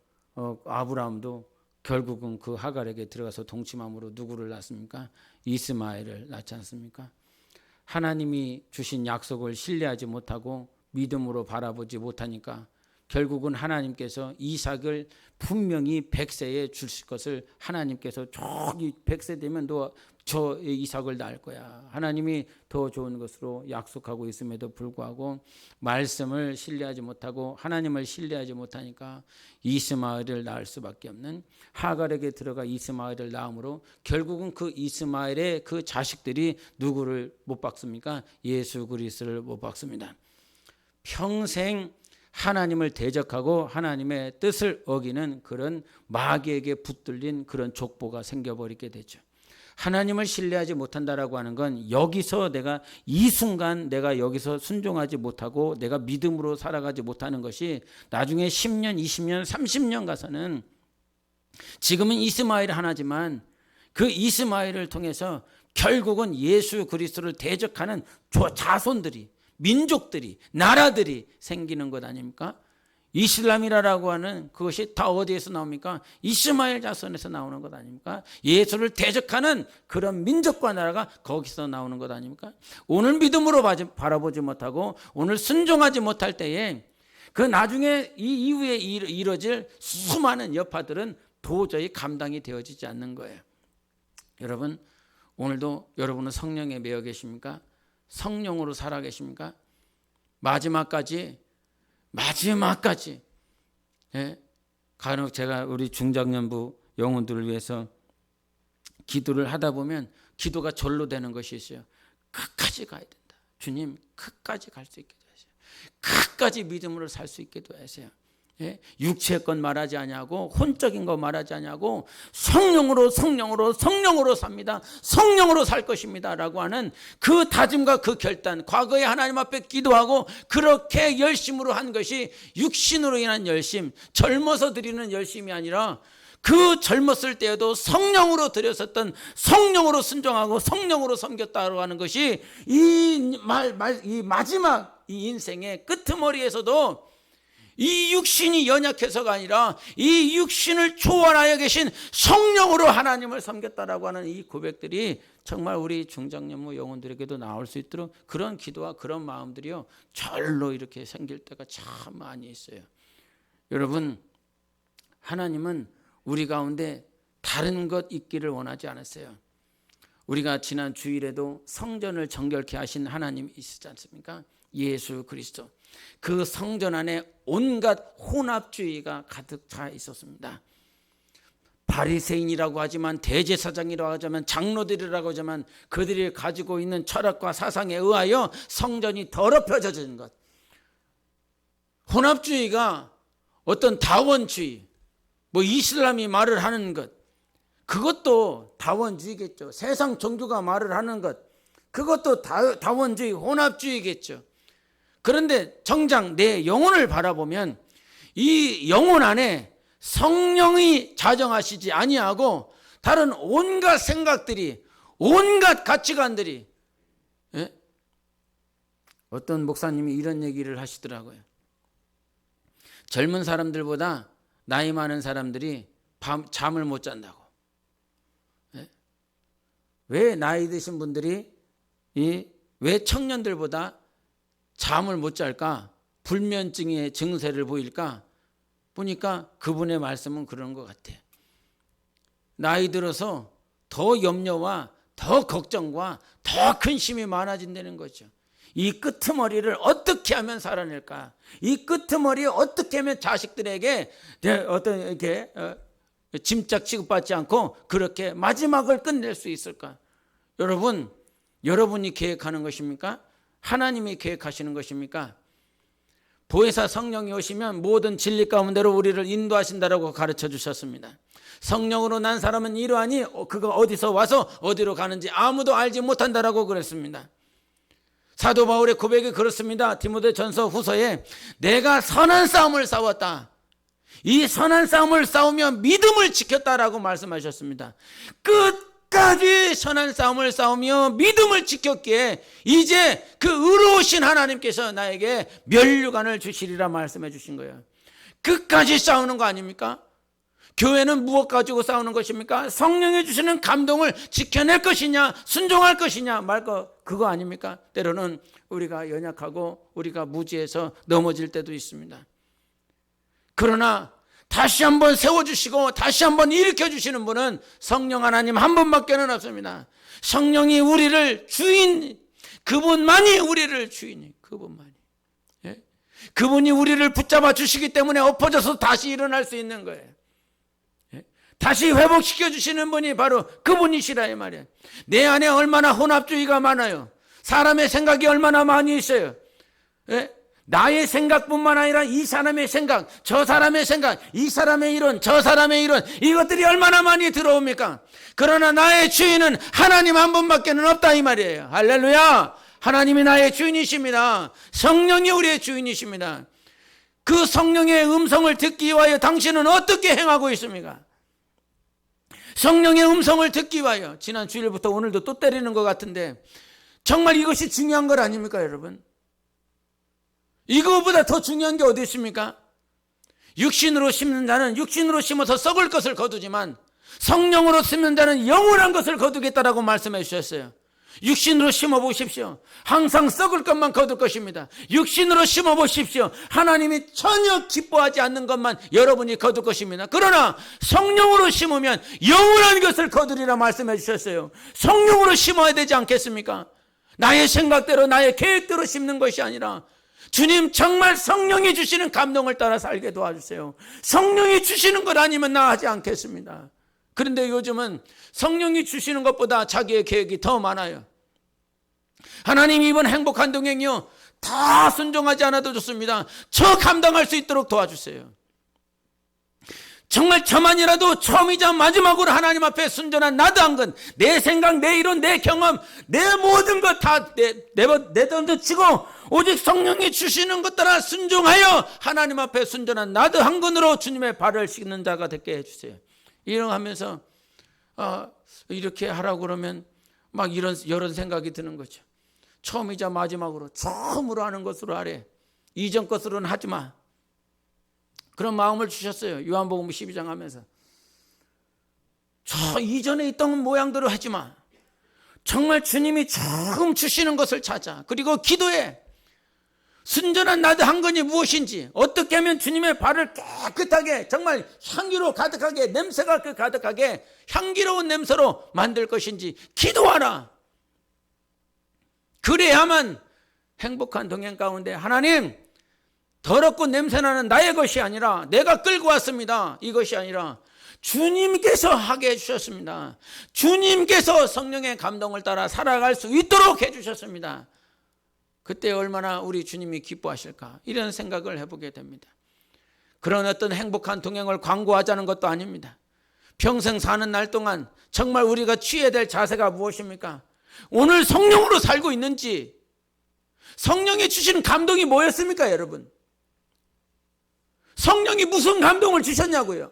아브라함도 결국은 그 하갈에게 들어가서 동침함으로 누구를 낳습니까? 이스마엘을 낳지 않습니까? 하나님이 주신 약속을 신뢰하지 못하고 믿음으로 바라보지 못하니까 결국은 하나님께서 이삭을 분명히 100세에 주실 것을 하나님께서 저기 100세 되면 너 저 이삭을 낳을 거야. 하나님이 더 좋은 것으로 약속하고 있음에도 불구하고 말씀을 신뢰하지 못하고 하나님을 신뢰하지 못하니까 이스마엘을 낳을 수밖에 없는, 하갈에게 들어가 이스마엘을 낳음으로 결국은 그 이스마엘의 그 자식들이 누구를 못 박습니까? 예수 그리스도를 못 박습니다. 평생 하나님을 대적하고 하나님의 뜻을 어기는 그런 마귀에게 붙들린 그런 족보가 생겨버리게 되죠. 하나님을 신뢰하지 못한다라고 하는 건 여기서 내가 이 순간 내가 여기서 순종하지 못하고 내가 믿음으로 살아가지 못하는 것이 나중에 10년, 20년, 30년 가서는 지금은 이스마엘 하나지만 그 이스마엘을 통해서 결국은 예수 그리스도를 대적하는 자손들이, 민족들이, 나라들이 생기는 것 아닙니까? 이슬람이라고 하는 그것이 다 어디에서 나옵니까? 이스마엘 자손에서 나오는 것 아닙니까? 예수를 대적하는 그런 민족과 나라가 거기서 나오는 것 아닙니까? 오늘 믿음으로 바라보지 못하고 오늘 순종하지 못할 때에 그 나중에 이 이후에 이뤄질 수많은 여파들은 도저히 감당이 되어지지 않는 거예요. 여러분, 오늘도 여러분은 성령에 매여 계십니까? 성령으로 살아 계십니까? 마지막까지 마지막까지. 간혹 제가 우리 중장년부 영혼들을 위해서 기도를 하다 보면 기도가 절로 되는 것이 있어요. 끝까지 가야 된다. 주님, 끝까지 갈 수 있게 도와주세요. 끝까지 믿음으로 살 수 있게 도와주세요. 육체의 것 말하지 아니하고 혼적인 것 말하지 아니하고 성령으로 삽니다. 성령으로 살 것입니다 라고 하는 그 다짐과 그 결단, 과거에 하나님 앞에 기도하고 그렇게 열심으로 한 것이 육신으로 인한 열심, 젊어서 드리는 열심이 아니라 그 젊었을 때에도 성령으로 드렸었던, 성령으로 순종하고 성령으로 섬겼다고 하는 것이 이 마지막 이 인생의 끄트머리에서도 이 육신이 연약해서가 아니라 이 육신을 초월하여 계신 성령으로 하나님을 섬겼다라고 하는 이 고백들이 정말 우리 중장년부 영혼들에게도 나올 수 있도록 그런 기도와 그런 마음들이요 절로 이렇게 생길 때가 참 많이 있어요. 여러분, 하나님은 우리 가운데 다른 것 있기를 원하지 않았어요. 우리가 지난 주일에도 성전을 정결케 하신 하나님이 있지 않습니까? 예수 그리스도. 그 성전 안에 온갖 혼합주의가 가득 차 있었습니다. 바리새인이라고 하지만, 대제사장이라고 하지만, 장로들이라고 하지만 그들이 가지고 있는 철학과 사상에 의하여 성전이 더럽혀진 것. 혼합주의가 어떤 다원주의, 이슬람이 말을 하는 것, 그것도 다원주의겠죠. 세상 종교가 말을 하는 것, 그것도 다원주의, 혼합주의겠죠. 그런데 정작 내 영혼을 바라보면 이 영혼 안에 성령이 자정하시지 아니하고 다른 온갖 생각들이, 온갖 가치관들이, 어떤 목사님이 이런 얘기를 하시더라고요. 젊은 사람들보다 나이 많은 사람들이 잠을 못 잔다고. 왜 나이 드신 분들이 왜 청년들보다 잠을 못 잘까? 불면증의 증세를 보일까? 보니까 그분의 말씀은 그런 것 같아요. 나이 들어서 더 염려와 더 걱정과 더 근심이 많아진다는 거죠. 이 끄트머리를 어떻게 하면 살아낼까? 이 끄트머리에 어떻게 하면 자식들에게 어떤 이렇게 짐짝 취급받지 않고 그렇게 마지막을 끝낼 수 있을까? 여러분이 계획하는 것입니까? 하나님이 계획하시는 것입니까? 보혜사 성령이 오시면 모든 진리 가운데로 우리를 인도하신다라고 가르쳐 주셨습니다. 성령으로 난 사람은 이러하니 그가 어디서 와서 어디로 가는지 아무도 알지 못한다라고 그랬습니다. 사도 바울의 고백이 그렇습니다. 디모데전서 후서에 내가 선한 싸움을 싸웠다. 이 선한 싸움을 싸우며 믿음을 지켰다라고 말씀하셨습니다. 끝까지 선한 싸움을 싸우며 믿음을 지켰기에 이제 그 의로우신 하나님께서 나에게 면류관을 주시리라 말씀해 주신 거예요. 끝까지 싸우는 거 아닙니까? 교회는 무엇 가지고 싸우는 것입니까? 성령이 주시는 감동을 지켜낼 것이냐, 순종할 것이냐, 그거 아닙니까? 때로는 우리가 연약하고 우리가 무지해서 넘어질 때도 있습니다. 그러나 다시 한번 세워주시고 다시 한번 일으켜주시는 분은 성령 하나님 한 분밖에는 없습니다. 성령이 우리를 주인, 그분만이 우리를 주인이, 그분만이. 그분이 우리를 붙잡아 주시기 때문에 엎어져서 다시 일어날 수 있는 거예요. 다시 회복시켜 주시는 분이 바로 그분이시라 이 말이에요. 내 안에 얼마나 혼합주의가 많아요. 사람의 생각이 얼마나 많이 있어요. 나의 생각뿐만 아니라 이 사람의 생각, 저 사람의 생각, 이 사람의 이론, 저 사람의 이론, 이것들이 얼마나 많이 들어옵니까? 그러나 나의 주인은 하나님 한 분밖에는 없다 이 말이에요. 할렐루야. 하나님이 나의 주인이십니다. 성령이 우리의 주인이십니다. 그 성령의 음성을 듣기 위하여 당신은 어떻게 행하고 있습니까? 성령의 음성을 듣기 위하여, 지난 주일부터 오늘도 또 때리는 것 같은데 정말 이것이 중요한 것 아닙니까 여러분? 이거보다 더 중요한 게 어디 있습니까? 육신으로 심는 자는 육신으로 심어서 썩을 것을 거두지만 성령으로 심는 자는 영원한 것을 거두겠다라고 말씀해 주셨어요. 육신으로 심어보십시오. 항상 썩을 것만 거둘 것입니다. 육신으로 심어보십시오. 하나님이 전혀 기뻐하지 않는 것만 여러분이 거둘 것입니다. 그러나 성령으로 심으면 영원한 것을 거두리라 말씀해 주셨어요. 성령으로 심어야 되지 않겠습니까? 나의 생각대로 나의 계획대로 심는 것이 아니라 주님 정말 성령이 주시는 감동을 따라 살게 도와주세요. 성령이 주시는 것 아니면 나 하지 않겠습니다. 그런데 요즘은 성령이 주시는 것보다 자기의 계획이 더 많아요. 하나님이 이번 행복한 동행이요, 다 순종하지 않아도 좋습니다. 저 감당할 수 있도록 도와주세요. 정말 저만이라도 처음이자 마지막으로 하나님 앞에 순전한 나도 한 건, 내 생각, 내 이론, 내 경험, 내 모든 것 다 내던져치고 오직 성령이 주시는 것 따라 순종하여 하나님 앞에 순전한 나도 한 건으로 주님의 발을 씻는 자가 되게 해주세요. 이런 하면서 이렇게 하라고 그러면 막 이런 생각이 드는 거죠. 처음이자 마지막으로 처음으로 하는 것으로 하래. 이전 것으로는 하지 마. 그런 마음을 주셨어요. 요한복음 12장 하면서. 저 이전에 있던 모양대로 하지 마. 정말 주님이 조금 주시는 것을 찾아. 그리고 기도해. 순전한 나도 한 건이 무엇인지, 어떻게 하면 주님의 발을 깨끗하게, 정말 향기로 가득하게, 냄새가 가득하게 향기로운 냄새로 만들 것인지 기도하라. 그래야만 행복한 동행 가운데 하나님, 더럽고 냄새나는 나의 것이 아니라, 내가 끌고 왔습니다, 이것이 아니라 주님께서 하게 해주셨습니다. 주님께서 성령의 감동을 따라 살아갈 수 있도록 해주셨습니다. 그때 얼마나 우리 주님이 기뻐하실까, 이런 생각을 해보게 됩니다. 그런 어떤 행복한 동행을 광고하자는 것도 아닙니다. 평생 사는 날 동안 정말 우리가 취해야 될 자세가 무엇입니까? 오늘 성령으로 살고 있는지, 성령이 주시는 감동이 뭐였습니까, 여러분? 성령이 무슨 감동을 주셨냐고요?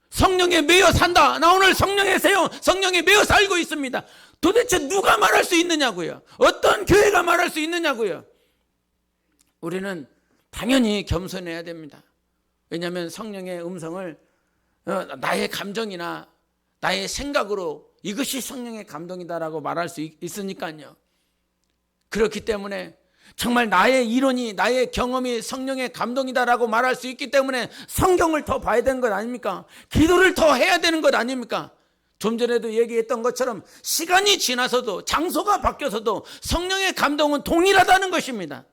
성령에 매여 산다. 나 오늘 성령에서요, 성령에 매여 살고 있습니다. 도대체 누가 말할 수 있느냐고요? 어떤 교회가 말할 수 있느냐고요? 우리는 당연히 겸손해야 됩니다. 왜냐하면 성령의 음성을 나의 감정이나 나의 생각으로 이것이 성령의 감동이다라고 말할 수 있으니까요. 그렇기 때문에 정말 나의 이론이, 나의 경험이 성령의 감동이다라고 말할 수 있기 때문에 성경을 더 봐야 되는 것 아닙니까? 기도를 더 해야 되는 것 아닙니까? 좀 전에도 얘기했던 것처럼 시간이 지나서도, 장소가 바뀌어서도 성령의 감동은 동일하다는 것입니다.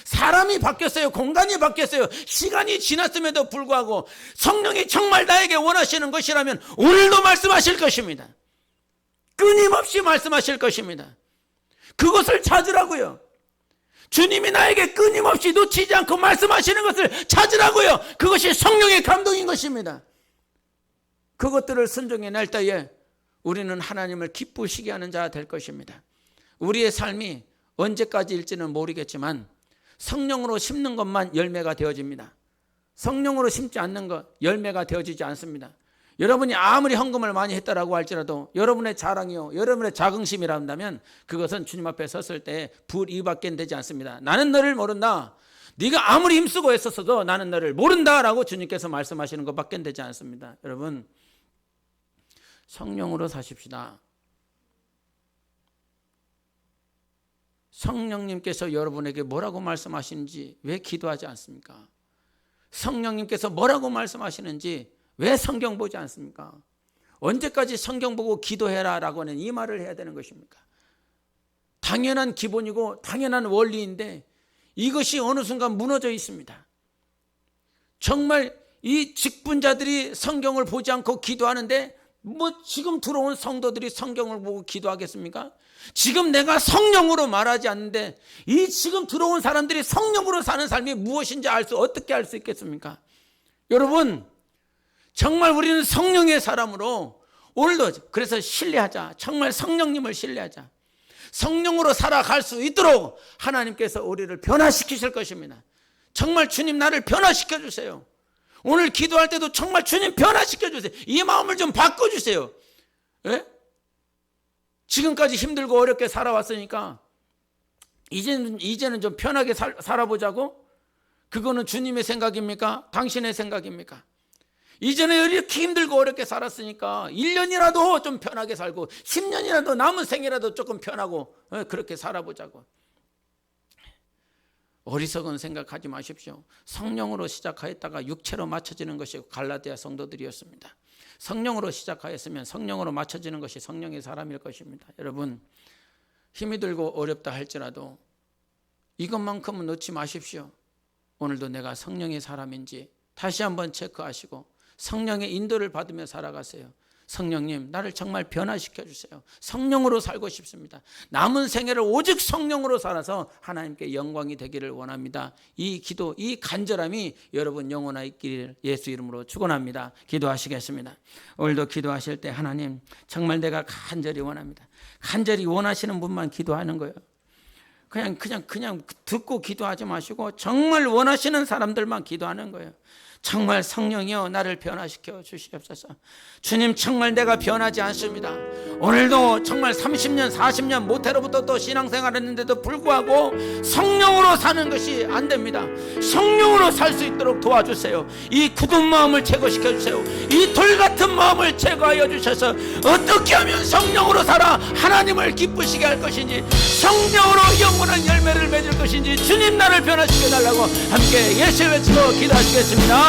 사람이 바뀌었어요. 공간이 바뀌었어요. 시간이 지났음에도 불구하고 성령이 정말 나에게 원하시는 것이라면 오늘도 말씀하실 것입니다. 끊임없이 말씀하실 것입니다. 그것을 찾으라고요. 주님이 나에게 끊임없이 놓치지 않고 말씀하시는 것을 찾으라고요. 그것이 성령의 감동인 것입니다. 그것들을 순종해낼 때에 우리는 하나님을 기쁘시게 하는 자가 될 것입니다. 우리의 삶이 언제까지일지는 모르겠지만 성령으로 심는 것만 열매가 되어집니다. 성령으로 심지 않는 것, 열매가 되어지지 않습니다. 여러분이 아무리 헌금을 많이 했다라고 할지라도 여러분의 자랑이요, 여러분의 자긍심이라 한다면 그것은 주님 앞에 섰을 때 불이밖에 되지 않습니다. 나는 너를 모른다. 네가 아무리 힘쓰고 했었어도 나는 너를 모른다라고 주님께서 말씀하시는 것밖에 되지 않습니다. 여러분, 성령으로 사십시다. 성령님께서 여러분에게 뭐라고 말씀하시는지 왜 기도하지 않습니까? 성령님께서 뭐라고 말씀하시는지 왜 성경 보지 않습니까? 언제까지 성경 보고 기도해라 라고 하는 이 말을 해야 되는 것입니까? 당연한 기본이고 당연한 원리인데 이것이 어느 순간 무너져 있습니다. 정말 이 직분자들이 성경을 보지 않고 기도하는데 지금 들어온 성도들이 성경을 보고 기도하겠습니까? 지금 내가 성령으로 말하지 않는데 이 지금 들어온 사람들이 성령으로 사는 삶이 무엇인지 어떻게 알 수 있겠습니까? 여러분, 정말 우리는 성령의 사람으로 오늘도 그래서 신뢰하자. 정말 성령님을 신뢰하자. 성령으로 살아갈 수 있도록 하나님께서 우리를 변화시키실 것입니다. 정말 주님 나를 변화시켜 주세요. 오늘 기도할 때도 정말 주님 변화시켜 주세요. 이 마음을 좀 바꿔주세요. 예? 지금까지 힘들고 어렵게 살아왔으니까 이제는 좀 편하게 살아보자고? 그거는 주님의 생각입니까? 당신의 생각입니까? 이전에 이렇게 힘들고 어렵게 살았으니까 1년이라도 좀 편하게 살고 10년이라도 남은 생이라도 조금 편하고 그렇게 살아보자고. 어리석은 생각하지 마십시오. 성령으로 시작하였다가 육체로 맞춰지는 것이 갈라디아 성도들이었습니다. 성령으로 시작하였으면 성령으로 맞춰지는 것이 성령의 사람일 것입니다. 여러분, 힘이 들고 어렵다 할지라도 이것만큼은 놓지 마십시오. 오늘도 내가 성령의 사람인지 다시 한번 체크하시고 성령의 인도를 받으며 살아가세요. 성령님, 나를 정말 변화시켜 주세요. 성령으로 살고 싶습니다. 남은 생애를 오직 성령으로 살아서 하나님께 영광이 되기를 원합니다. 이 기도, 이 간절함이 여러분 영혼에 있기를 예수 이름으로 축원합니다. 기도하시겠습니다. 오늘도 기도하실 때 하나님, 정말 내가 간절히 원합니다. 간절히 원하시는 분만 기도하는 거예요. 그냥 듣고 기도하지 마시고 정말 원하시는 사람들만 기도하는 거예요. 정말 성령이여 나를 변화시켜 주시옵소서. 주님, 정말 내가 변하지 않습니다. 오늘도 정말 30년 40년 모태로부터 또 신앙생활 했는데도 불구하고 성령으로 사는 것이 안 됩니다. 성령으로 살 수 있도록 도와주세요. 이 굳은 마음을 제거시켜 주세요. 이 돌 같은 마음을 제거하여 주셔서 어떻게 하면 성령으로 살아 하나님을 기쁘시게 할 것인지, 성령으로 영원한 열매를 맺을 것인지 주님 나를 변화시켜 달라고 함께 예수 외치고 기도하시겠습니다.